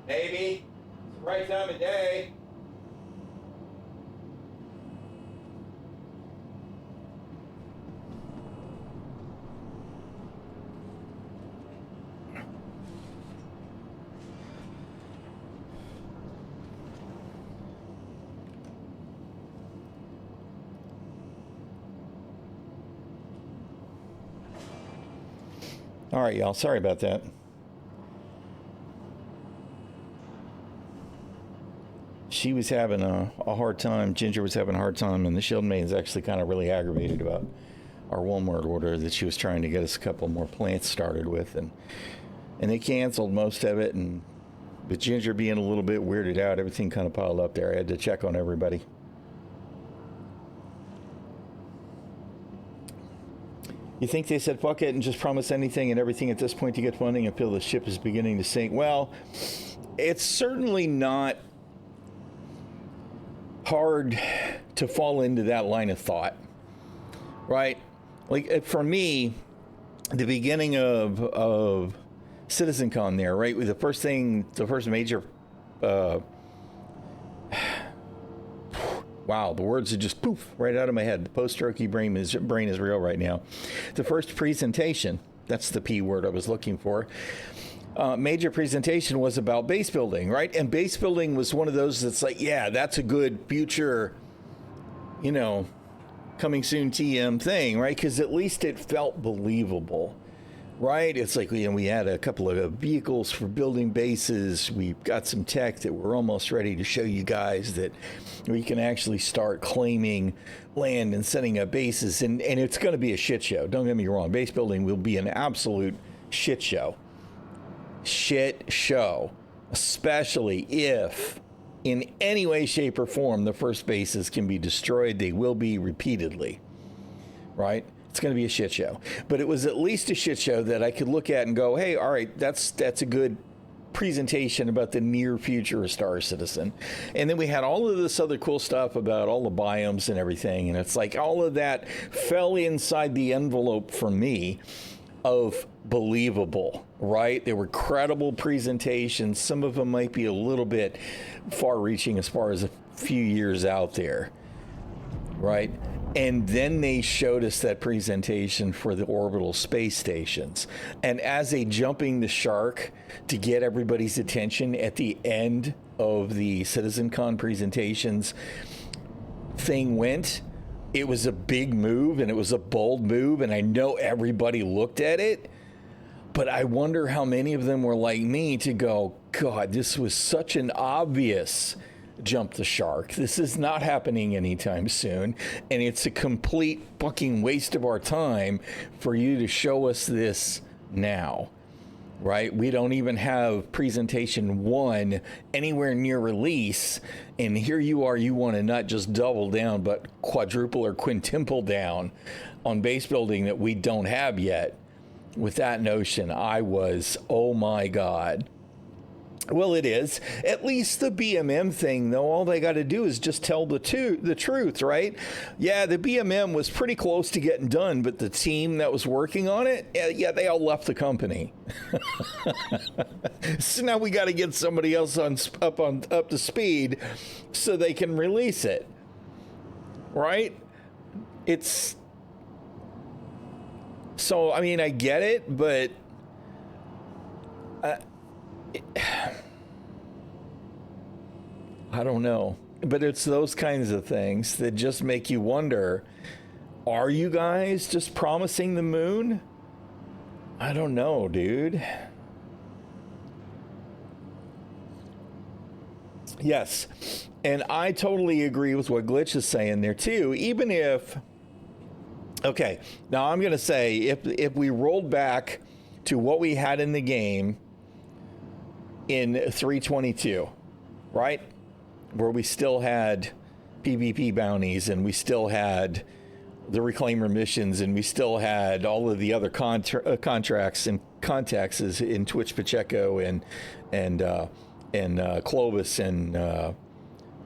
Maybe. It's the right time of day. All right, y'all. Sorry about that. She was having a hard time. Ginger was having a hard time, and the Shield Maiden's actually kind of really aggravated about our Walmart order that she was trying to get us a couple more plants started with, and they canceled most of it. And with Ginger being a little bit weirded out, everything kind of piled up there. I had to check on everybody. You think they said fuck it and just promise anything and everything at this point to get funding and feel the ship is beginning to sink? Well, it's certainly not hard to fall into that line of thought, right? Like for me, the beginning of CitizenCon there, right? With the first major, wow, the words are just poof right out of my head. The post-stroke brain is real right now. The first presentation, that's the P word I was looking for. Major presentation was about base building, right? And base building was one of those that's like, yeah, that's a good future, coming soon TM thing, right? Because at least it felt believable, right? It's like, we had a couple of vehicles for building bases. We've got some tech that we're almost ready to show you guys that we can actually start claiming land and setting up bases. And it's going to be a shit show. Don't get me wrong. Base building will be an absolute shit show. Shit show, especially if in any way, shape, or form the first bases can be destroyed. They will be repeatedly, right? It's going to be a shit show. But it was at least a shit show that I could look at and go, hey, all right, that's a good presentation about the near future of Star Citizen. And then we had all of this other cool stuff about all the biomes and everything. And it's like all of that fell inside the envelope for me of believable, right? They were credible presentations. Some of them might be a little bit far-reaching as far as a few years out there, right? And then they showed us that presentation for the orbital space stations. And as they jumping the shark to get everybody's attention at the end of the CitizenCon presentations thing went, it was a big move and it was a bold move, and I know everybody looked at it, but I wonder how many of them were like me to go, God, this was such an obvious jump the shark. This is not happening anytime soon, and it's a complete fucking waste of our time for you to show us this now. Right? We don't even have presentation 1 anywhere near release. And here you are, you want to not just double down, but quadruple or quintuple down on base building that we don't have yet. With that notion, I was, oh my God. Well, it is. At least the BMM thing, though, all they got to do is just tell the truth, right? Yeah, the BMM was pretty close to getting done, but the team that was working on it, yeah, they all left the company. So now we got to get somebody else up to speed so they can release it, right? It's so, I mean, I get it, but I don't know. But it's those kinds of things that just make you wonder, are you guys just promising the moon? I don't know, dude. Yes. And I totally agree with what Glitch is saying there too. Even if, okay, now I'm going to say if we rolled back to what we had in the game in 322, right? Where we still had PvP bounties and we still had the Reclaimer missions and we still had all of the other contracts and contacts in Twitch Pacheco and Clovis and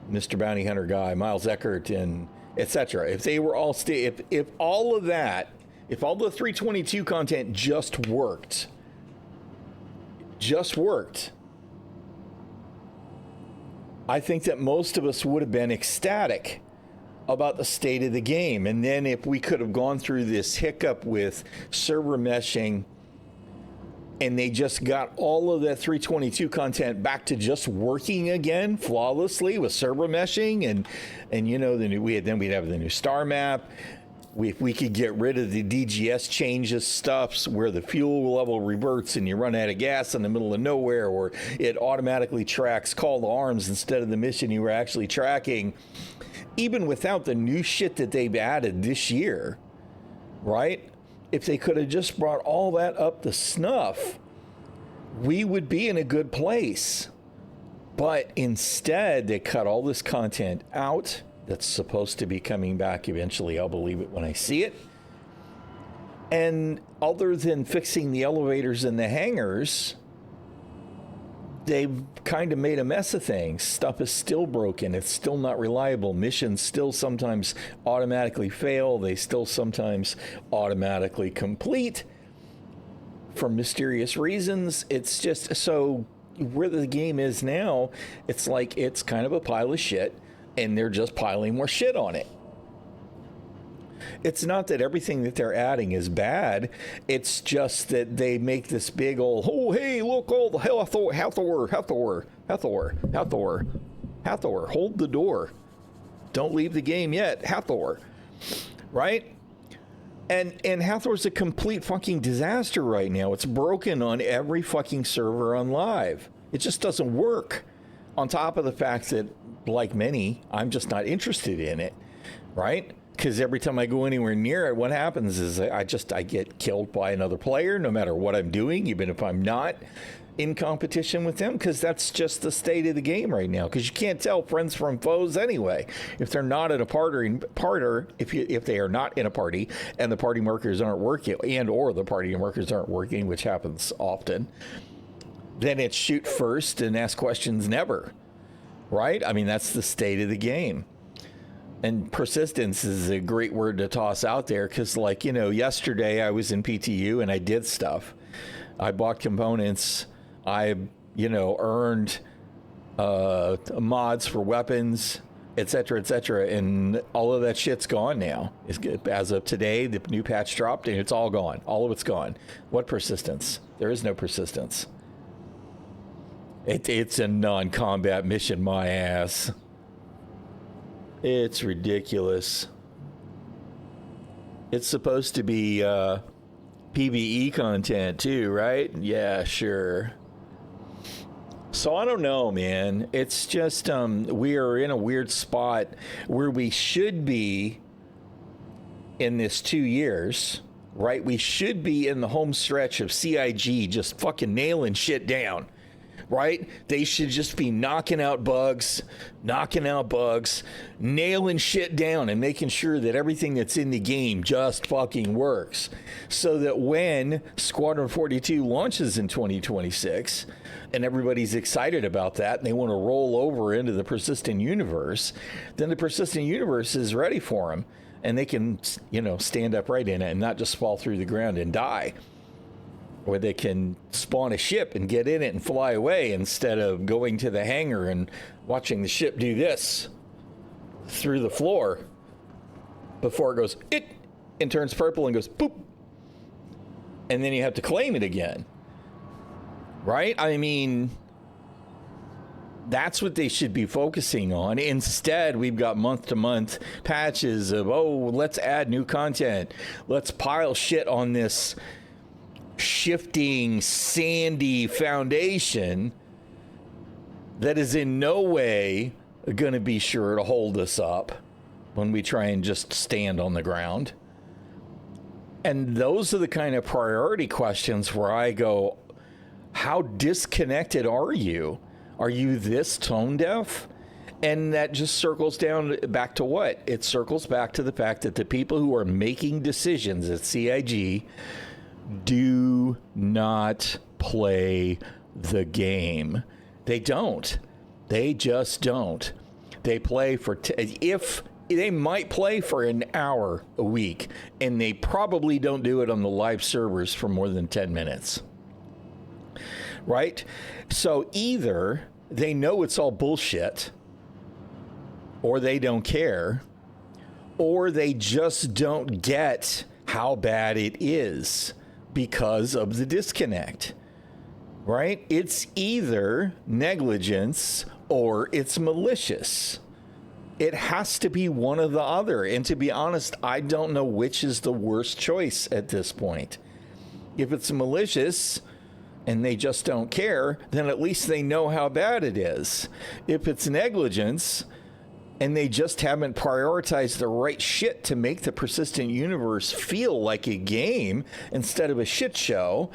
Mr. Bounty Hunter guy, Miles Eckert and etc. If they were all if all of that, if all the 322 content just worked, I think that most of us would have been ecstatic about the state of the game. And then if we could have gone through this hiccup with server meshing and they just got all of that 322 content back to just working again flawlessly with server meshing, and you know, we'd have the new star map. If we could get rid of the DGS changes stuffs where the fuel level reverts and you run out of gas in the middle of nowhere, or it automatically tracks call to arms instead of the mission you were actually tracking, even without the new shit that they've added this year, right? If they could have just brought all that up to snuff, we would be in a good place. But instead, they cut all this content out that's supposed to be coming back eventually. I'll believe it when I see it. And other than fixing the elevators and the hangars, they've kind of made a mess of things. Stuff is still broken. It's still not reliable. Missions still sometimes automatically fail. They still sometimes automatically complete for mysterious reasons. It's just, so where the game is now, it's like it's kind of a pile of shit, and they're just piling more shit on it. It's not that everything that they're adding is bad. It's just that they make this big old, oh, hey, look, all the Hathor, hold the door. Don't leave the game yet, Hathor, right? And Hathor's a complete fucking disaster right now. It's broken on every fucking server on live. It just doesn't work. On top of the fact that, like many, I'm just not interested in it, right? Because every time I go anywhere near it, what happens is I get killed by another player, no matter what I'm doing, even if I'm not in competition with them, because that's just the state of the game right now. Because you can't tell friends from foes anyway. If they're not at a if they are not in a party and the party markers aren't working, or the party markers aren't working, which happens often, then it's shoot first and ask questions never, right? I mean, that's the state of the game. And persistence is a great word to toss out there because, like, you know, yesterday I was in PTU and I did stuff. I bought components. I, you know, earned mods for weapons, etc., etc. And all of that shit's gone now. As of today, the new patch dropped and it's all gone. All of it's gone. What persistence? There is no persistence. It's a non-combat mission, my ass. It's ridiculous. It's supposed to be PvE content too, right? Yeah, sure. So I don't know, man. It's just we are in a weird spot where we should be in this 2 years, right? We should be in the home stretch of CIG just fucking nailing shit down. Right? They should just be knocking out bugs, nailing shit down and making sure that everything that's in the game just fucking works. So that when Squadron 42 launches in 2026 and everybody's excited about that and they want to roll over into the persistent universe, then the persistent universe is ready for them and they can, you know, stand upright in it and not just fall through the ground and die. Or they can spawn a ship and get in it and fly away instead of going to the hangar and watching the ship do this through the floor before it goes and turns purple and goes boop. And then you have to claim it again. Right? I mean, that's what they should be focusing on. Instead, we've got month-to-month patches of, oh, let's add new content. Let's pile shit on this shifting, sandy foundation that is in no way going to be sure to hold us up when we try and just stand on the ground. And those are the kind of priority questions where I go, how disconnected are you? Are you this tone deaf? And that just circles down back to what? It circles back to the fact that the people who are making decisions at CIG do not play the game. They don't. They just don't. They play for, if they might play for an hour a week, and they probably don't do it on the live servers for more than 10 minutes. Right? So either they know it's all bullshit or they don't care, or they just don't get how bad it is because of the disconnect, right? It's either negligence or it's malicious. It has to be one or the other. And to be honest, I don't know which is the worst choice at this point. If it's malicious and they just don't care, then at least they know how bad it is. If it's negligence and they just haven't prioritized the right shit to make the persistent universe feel like a game instead of a shit show,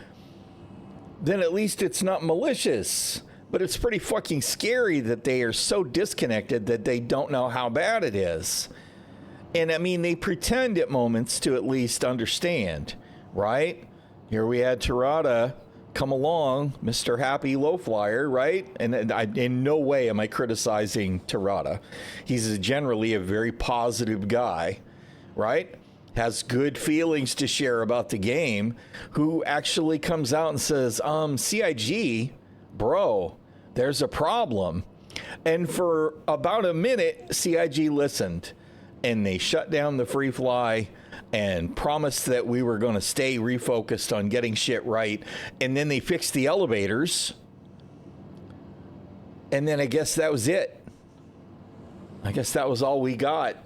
then at least it's not malicious. But it's pretty fucking scary that they are so disconnected that they don't know how bad it is. And I mean, they pretend at moments to at least understand, right? Here we had Tirada come along, Mr. Happy Low Flyer, right? And in no way am I criticizing Tirada. He's generally a very positive guy, right? Has good feelings to share about the game, who actually comes out and says, CIG, bro, there's a problem. And for about a minute, CIG listened, and they shut down the free fly and promised that we were going to stay refocused on getting shit right. And then they fixed the elevators. And then I guess that was it. I guess that was all we got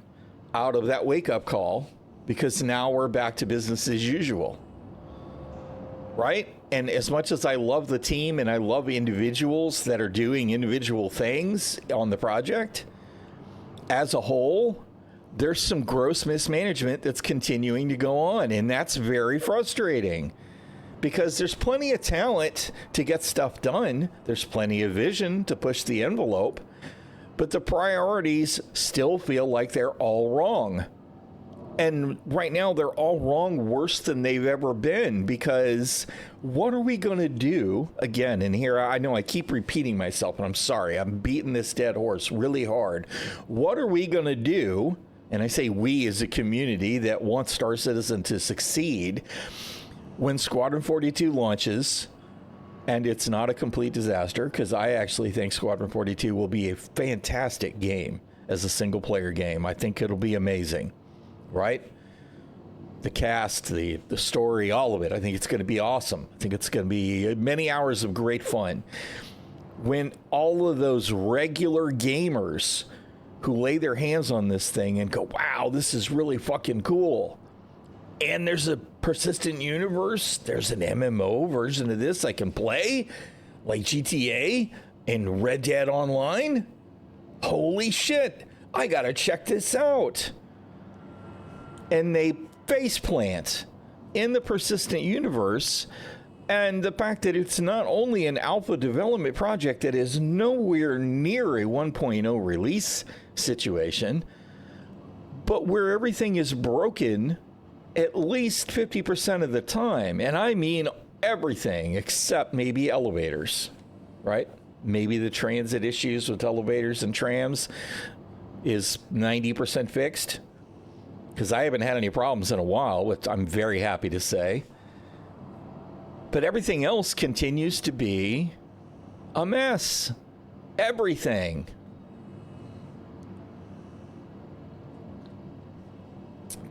out of that wake-up call, because now we're back to business as usual. Right? And as much as I love the team and I love individuals that are doing individual things on the project, as a whole, there's some gross mismanagement that's continuing to go on. And that's very frustrating, because there's plenty of talent to get stuff done. There's plenty of vision to push the envelope, but the priorities still feel like they're all wrong. And right now, they're all wrong worse than they've ever been, because what are we going to do? Again, and here, I know I keep repeating myself, and I'm sorry. I'm beating this dead horse really hard. What are we going to do? And I say we as a community that wants Star Citizen to succeed when Squadron 42 launches, and it's not a complete disaster, because I actually think Squadron 42 will be a fantastic game as a single-player game. I think it'll be amazing. Right? The cast, the story, all of it. I think it's going to be awesome. I think it's going to be many hours of great fun. When all of those regular gamers who lay their hands on this thing and go, wow, this is really fucking cool. And there's a persistent universe. There's an MMO version of this I can play, like GTA and Red Dead Online. Holy shit. I got to check this out. And they faceplant in the persistent universe, and the fact that it's not only an alpha development project that is nowhere near a 1.0 release situation, but where everything is broken at least 50% of the time. And I mean everything except maybe elevators, right? Maybe the transit issues with elevators and trams is 90% fixed, because I haven't had any problems in a while, which I'm very happy to say. But everything else continues to be a mess. Everything.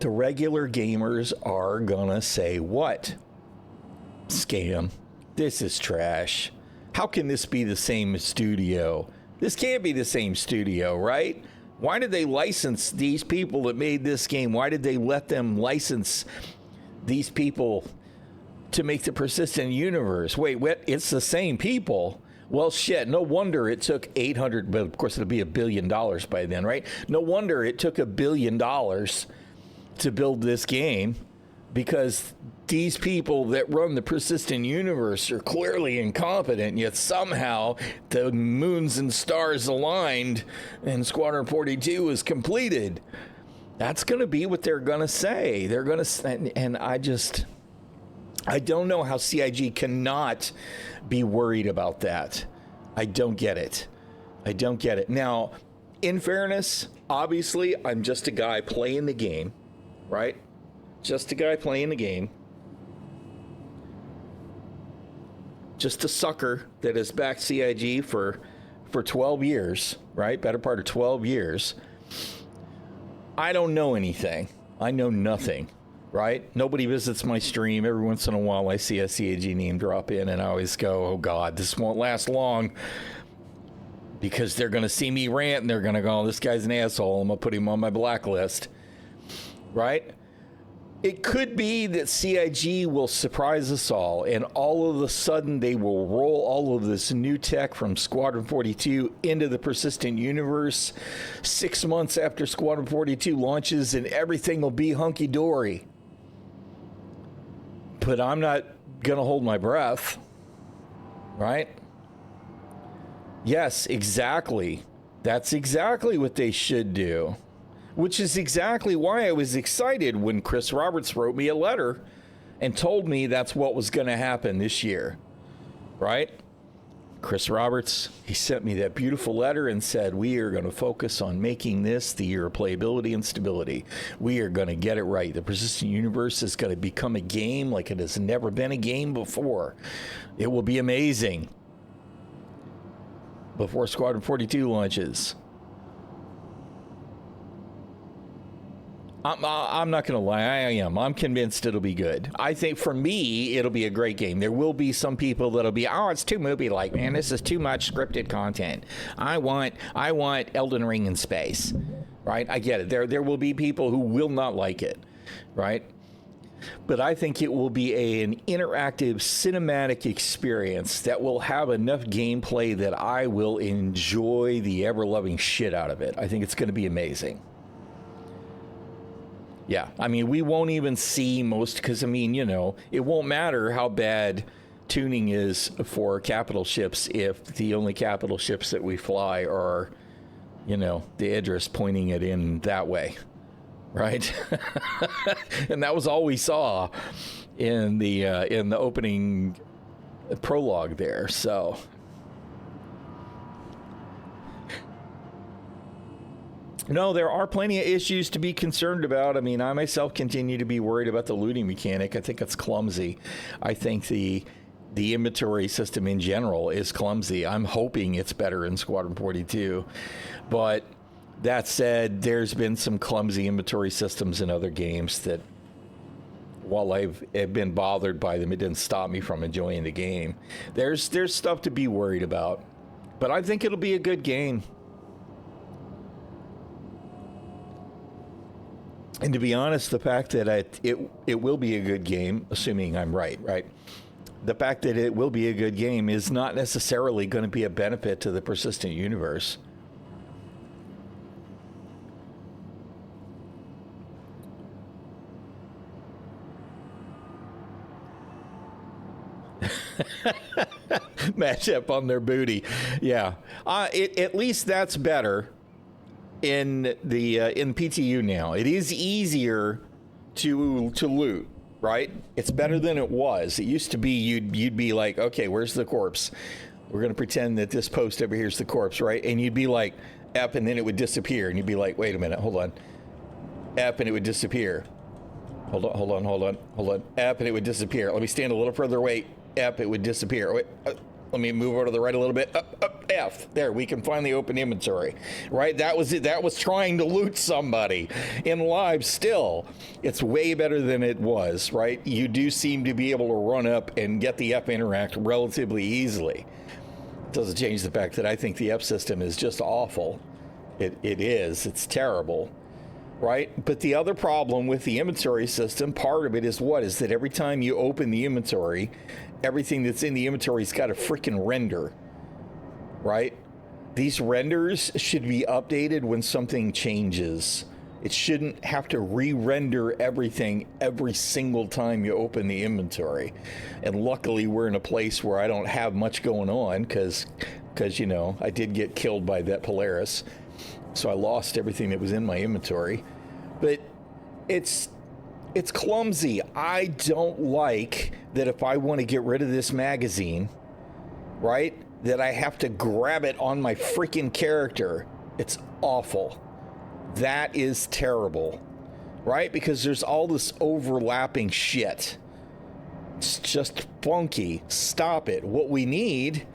The regular gamers are gonna say what? Scam. This is trash. How can this be the same studio? This can't be the same studio, right? Why did they license these people that made this game? Why did they let them license these people to make the persistent universe? Wait, what? It's the same people? Well, shit, no wonder it took 800, but of course it'll be $1 billion by then, right? No wonder it took $1 billion to build this game, because these people that run the persistent universe are clearly incompetent, yet somehow the moons and stars aligned and Squadron 42 is completed. That's going to be what they're going to say. They're going to, and I don't know how CIG cannot be worried about that. I don't get it. I don't get it. Now, in fairness, obviously, I'm just a guy playing the game, right? Just a guy playing the game. Just a sucker that has backed CIG for 12 years, right? Better part of 12 years. I don't know anything. I know nothing, right? Nobody visits my stream. Every once in a while, I see a CAG name drop in, and I always go, oh, God, this won't last long. Because they're going to see me rant, and they're going to go, oh, this guy's an asshole. I'm going to put him on my blacklist, right? It could be that CIG will surprise us all, and all of a sudden they will roll all of this new tech from Squadron 42 into the persistent universe 6 months after Squadron 42 launches, and everything will be hunky-dory. But I'm not going to hold my breath, right? Yes, exactly. That's exactly what they should do. Which is exactly why I was excited when Chris Roberts wrote me a letter and told me that's what was going to happen this year, right? Chris Roberts, he sent me that beautiful letter and said, we are going to focus on making this the year of playability and stability. We are going to get it right. The persistent universe is going to become a game like it has never been a game before. It will be amazing before Squadron 42 launches. I'm not going to lie. I am. I'm convinced it'll be good. I think for me, it'll be a great game. There will be some people that'll be, oh, it's too movie-like, man. This is too much scripted content. I want Elden Ring in space, right? I get it. There will be people who will not like it, right? But I think it will be an interactive cinematic experience that will have enough gameplay that I will enjoy the ever-loving shit out of it. I think it's going to be amazing. Yeah, I mean, we won't even see most, because, I mean, you know, it won't matter how bad tuning is for capital ships if the only capital ships that we fly are, you know, the Idris pointing it in that way, right? And that was all we saw in the opening prologue there, so... No, there are plenty of issues to be concerned about. I mean, I myself continue to be worried about the looting mechanic. I think it's clumsy. I think the inventory system in general is clumsy. I'm hoping it's better in Squadron 42. But that said, there's been some clumsy inventory systems in other games that, while I've been bothered by them, it didn't stop me from enjoying the game. There's stuff to be worried about. But I think it'll be a good game. And to be honest, the fact that it will be a good game, assuming I'm right? The fact that it will be a good game is not necessarily going to be a benefit to the persistent universe. Match up on their booty. Yeah. At least that's better. In PTU now, it is easier to loot, right? It's better than it was. It used to be you'd be like, okay, where's the corpse? We're gonna pretend that this post over here's the corpse, right? And you'd be like, F, and then it would disappear, and you'd be like, wait a minute, hold on, F, and it would disappear. Hold on, F, and it would disappear. Let me stand a little further away. F, it would disappear. Wait, let me move over to the right a little bit. Up, F. There, we can finally open inventory. Right? That was it. That was trying to loot somebody. In live, still, it's way better than it was, right? You do seem to be able to run up and get the F interact relatively easily. It doesn't change the fact that I think the F system is just awful. It is. It's terrible. Right? But the other problem with the inventory system, part of it is what? Is that every time you open the inventory, everything that's in the inventory's got a freaking render, right? These renders should be updated when something changes. It shouldn't have to re-render everything every single time you open the inventory. And luckily, we're in a place where I don't have much going on because you know, I did get killed by that Polaris. So I lost everything that was in my inventory. But it's clumsy. I don't like that if I want to get rid of this magazine, right, that I have to grab it on my freaking character. It's awful. That is terrible, right? Because there's all this overlapping shit. It's just funky. Stop it. What we need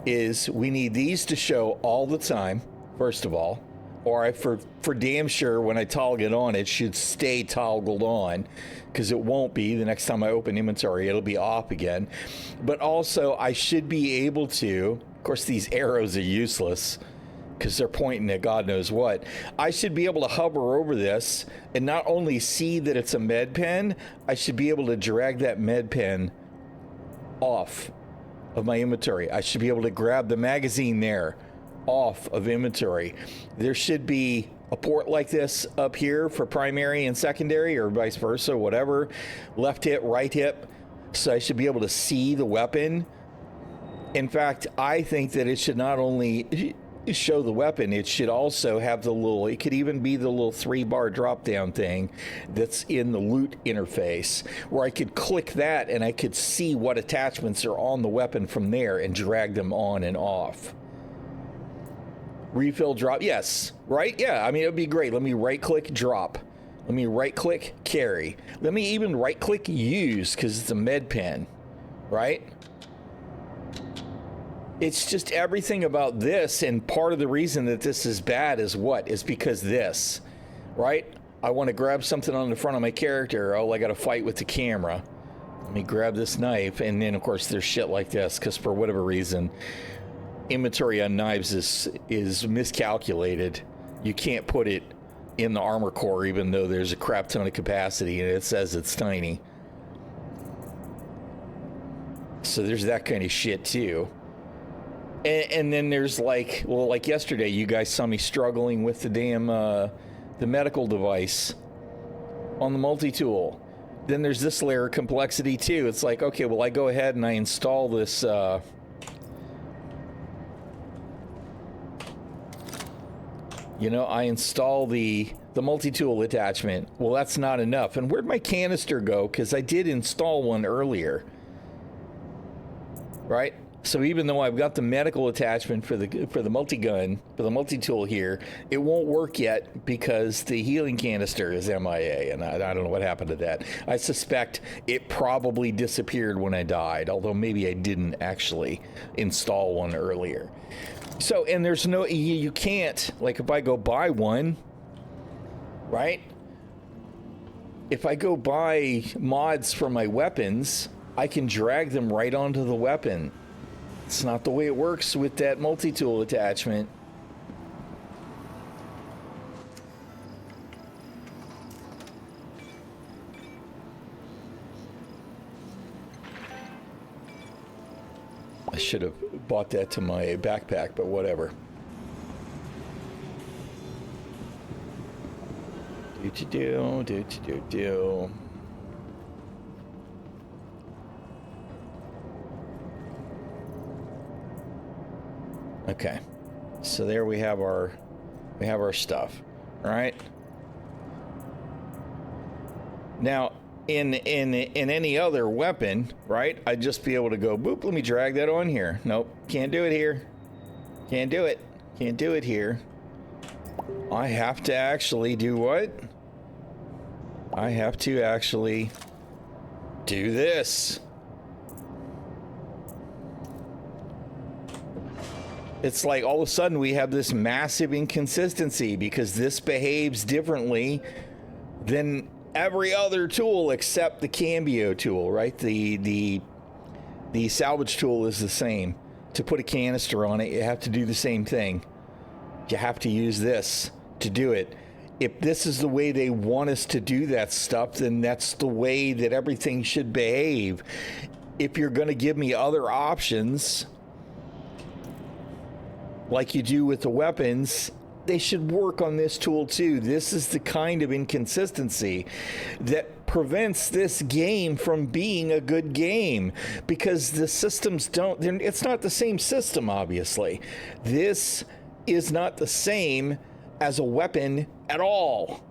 is we need these to show all the time, first of all. or for damn sure when I toggle it on, it should stay toggled on, because it won't be. The next time I open inventory, it'll be off again. But also, I should be able to, of course, these arrows are useless because they're pointing at God knows what. I should be able to hover over this and not only see that it's a med pen, I should be able to drag that med pen off of my inventory. I should be able to grab the magazine there off of inventory. There should be a port like this up here for primary and secondary, or vice versa, whatever. Left hip, right hip. So I should be able to see the weapon. In fact, I think that it should not only show the weapon, it should also have the little, it could even be the little 3-bar drop down thing that's in the loot interface, where I could click that and I could see what attachments are on the weapon from there and drag them on and off. Refill drop, yes, right? Yeah, I mean, it would be great. Let me right click drop. Let me right click carry. Let me even right click use, because it's a med pen, right? It's just everything about this, and part of the reason that this is bad is what? Is because this, right? I want to grab something on the front of my character. Oh, I got to fight with the camera. Let me grab this knife, and then, of course, there's shit like this, because for whatever reason, inventory on knives is miscalculated. You can't put it in the armor core, even though there's a crap ton of capacity, and it says it's tiny. So there's that kind of shit, too. And then there's like, well, like yesterday, you guys saw me struggling with the damn, the medical device on the multi-tool. Then there's this layer of complexity too. It's like, okay, well, I go ahead and I install this, you know, I install the multi-tool attachment. Well, that's not enough. And where'd my canister go? Because I did install one earlier, right? So even though I've got the medical attachment for the multi-gun, for the multi-tool here, it won't work yet because the healing canister is MIA, and I don't know what happened to that. I suspect it probably disappeared when I died, although maybe I didn't actually install one earlier. So, and there's no, you can't, like if I go buy one, right? If I go buy mods for my weapons, I can drag them right onto the weapon. It's not the way it works with that multi-tool attachment. I should have bought that to my backpack, but whatever. Do. Okay, so there we have our stuff. All right. Now, in any other weapon, right? I'd just be able to go boop. Let me drag that on here. Nope, can't do it here. Can't do it. Can't do it here. I have to actually do what? I have to actually do this. It's like all of a sudden we have this massive inconsistency because this behaves differently than every other tool except the cambio tool, right? The salvage tool is the same. To put a canister on it, you have to do the same thing. You have to use this to do it. If this is the way they want us to do that stuff, then that's the way that everything should behave. If you're going to give me other options, like you do with the weapons, they should work on this tool too. This is the kind of inconsistency that prevents this game from being a good game, because the systems it's not the same system, obviously. This is not the same as a weapon at all.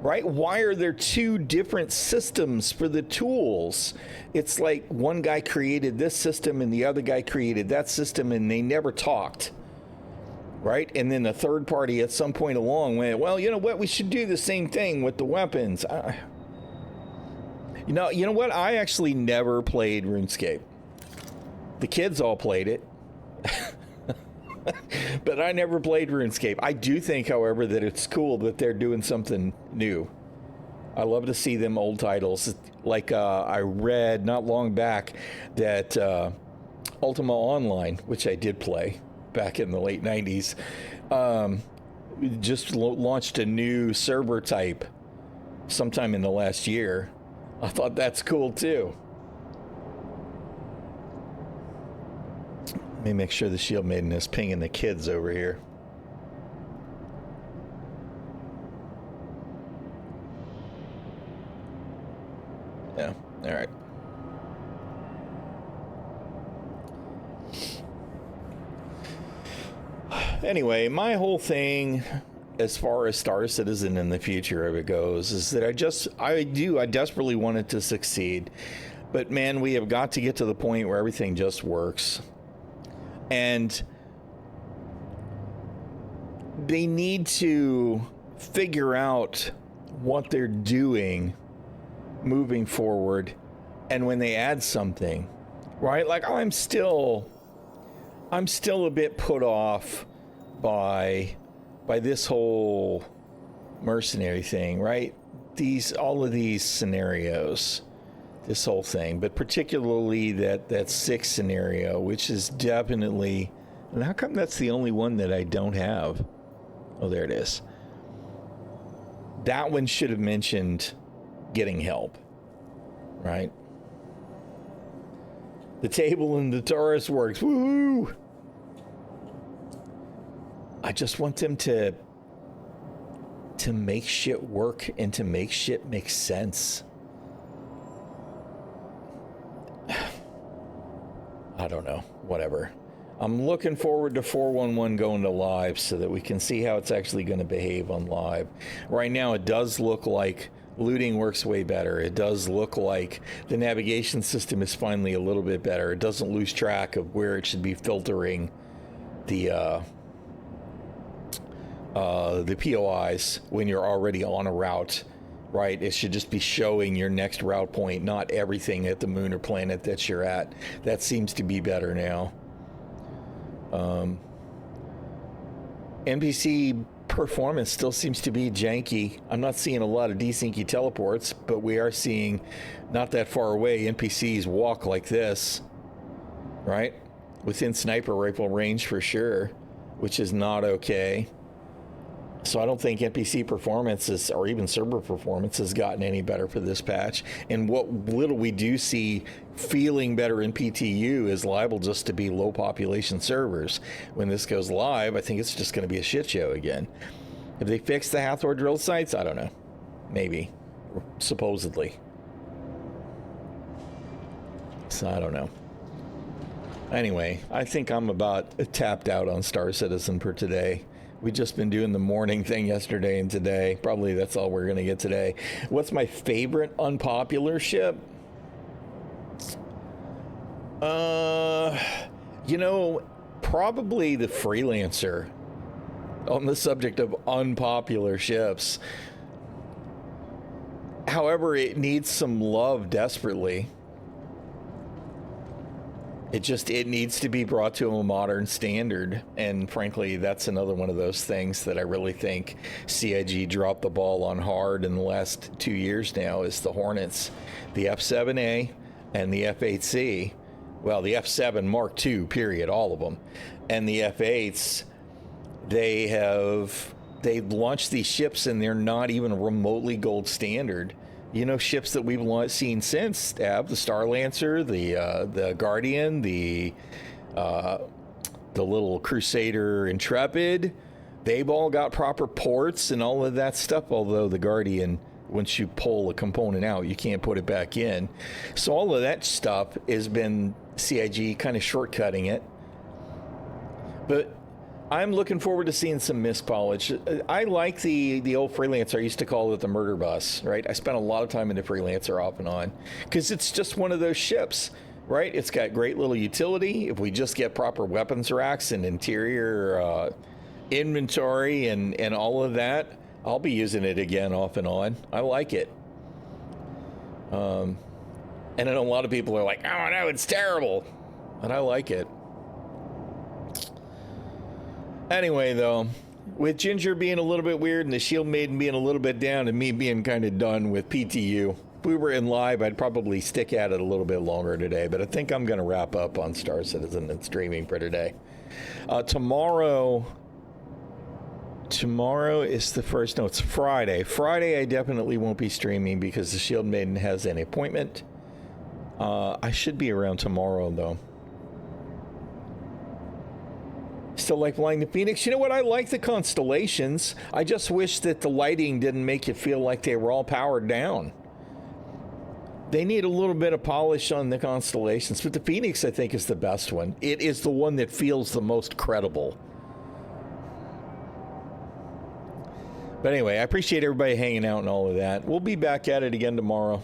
Right? Why are there two different systems for the tools? It's like one guy created this system and the other guy created that system, and they never talked. Right? And then the third party at some point along went, well, you know what? We should do the same thing with the weapons. You know what? I actually never played RuneScape. The kids all played it. But I never played RuneScape. I do think, however, that it's cool that they're doing something new. I love to see them old titles. Like I read not long back that Ultima Online, which I did play back in the late 90s, just launched a new server type sometime in the last year. I thought that's cool too. Let me make sure the Shield Maiden is pinging the kids over here. Yeah, all right. Anyway, my whole thing as far as Star Citizen in the future of it goes is that I desperately want it to succeed. But man, we have got to get to the point where everything just works. And they need to figure out what they're doing moving forward. And when they add something, right? Like I'm still a bit put off by this whole mercenary thing, right? All of these scenarios, this whole thing, but particularly that 6 scenario, which is definitely, and how come that's the only one that I don't have? Oh, there it is. That one should have mentioned getting help, right? The table in the Taurus works. Woo! I just want them to make shit work and to make shit make sense. I don't know. Whatever. I'm looking forward to 411 going to live so that we can see how it's actually going to behave on live. Right now, it does look like looting works way better. It does look like the navigation system is finally a little bit better. It doesn't lose track of where it should be filtering the POIs when you're already on a route, right? It should just be showing your next route point, not everything at the moon or planet that you're at. That seems to be better now. NPC performance still seems to be janky. I'm not seeing a lot of desyncy teleports, but we are seeing not that far away NPCs walk like this, right? Within sniper rifle range for sure, which is not okay. So I don't think NPC performances or even server performance has gotten any better for this patch. And what little we do see feeling better in PTU is liable just to be low population servers. When this goes live, I think it's just going to be a shit show again. If they fix the Hathor drill sites, I don't know. Maybe. Supposedly. So I don't know. Anyway, I think I'm about tapped out on Star Citizen for today. We've just been doing the morning thing yesterday and today. Probably that's all we're going to get today. What's my favorite unpopular ship? Probably the Freelancer. On the subject of unpopular ships. However, it needs some love desperately. It needs to be brought to a modern standard. And frankly, that's another one of those things that I really think CIG dropped the ball on hard in the last 2 years now is the Hornets. The F7A and the F8C. Well, the F7 Mark II, period, all of them. And the F8s, they've launched these ships and they're not even remotely gold standard. You know, ships that we've seen since, the Star Lancer, the Guardian, the little Crusader Intrepid, they've all got proper ports and all of that stuff, although the Guardian, once you pull a component out, you can't put it back in. So all of that stuff has been CIG kind of shortcutting it. But I'm looking forward to seeing some mist polish. I like the old Freelancer. I used to call it the murder bus, right? I spent a lot of time in the Freelancer off and on because it's just one of those ships, right? It's got great little utility. If we just get proper weapons racks and interior inventory and all of that, I'll be using it again off and on. I like it. And I know a lot of people are like, oh no, it's terrible. But I like it. Anyway, though, with Ginger being a little bit weird and the Shield Maiden being a little bit down and me being kind of done with PTU, if we were in live, I'd probably stick at it a little bit longer today, but I think I'm going to wrap up on Star Citizen and streaming for today. Tomorrow is the first, no, it's Friday. Friday, I definitely won't be streaming because the Shield Maiden has an appointment. I should be around tomorrow, though. Still like flying the Phoenix? You know what? I like the constellations. I just wish that the lighting didn't make you feel like they were all powered down. They need a little bit of polish on the constellations, but the Phoenix, I think, is the best one. It is the one that feels the most credible. But anyway, I appreciate everybody hanging out and all of that. We'll be back at it again tomorrow,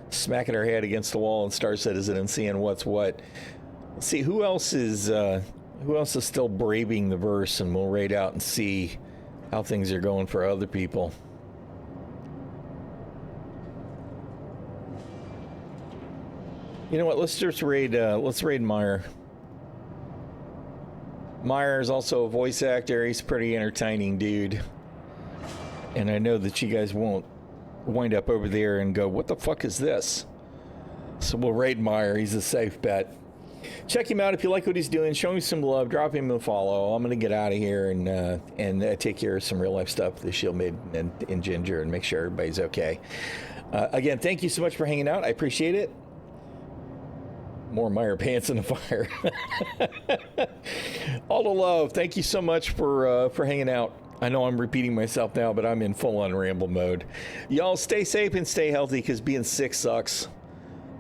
smacking our head against the wall in Star Citizen and seeing what's what. Let's see who else is still braving the verse, and we'll raid out and see how things are going for other people. You know what? Let's just raid. Let's raid Meyer. Meyer is also a voice actor. He's a pretty entertaining dude. And I know that you guys won't wind up over there and go, what the fuck is this? So we'll raid Meyer. He's a safe bet. Check him out if you like what he's doing. Show him some love. Drop him a follow. I'm going to get out of here and take care of some real life stuff with the Shield Maiden and Ginger and make sure everybody's okay. Again, thank you so much for hanging out. I appreciate it. More Meyer pants in the fire. All the love. Thank you so much for hanging out. I know I'm repeating myself now, but I'm in full-on ramble mode. Y'all stay safe and stay healthy, because being sick sucks.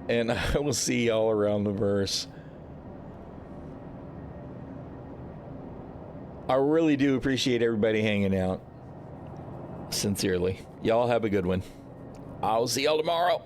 And I will see y'all around the verse. I really do appreciate everybody hanging out. Sincerely. Y'all have a good one. I'll see y'all tomorrow.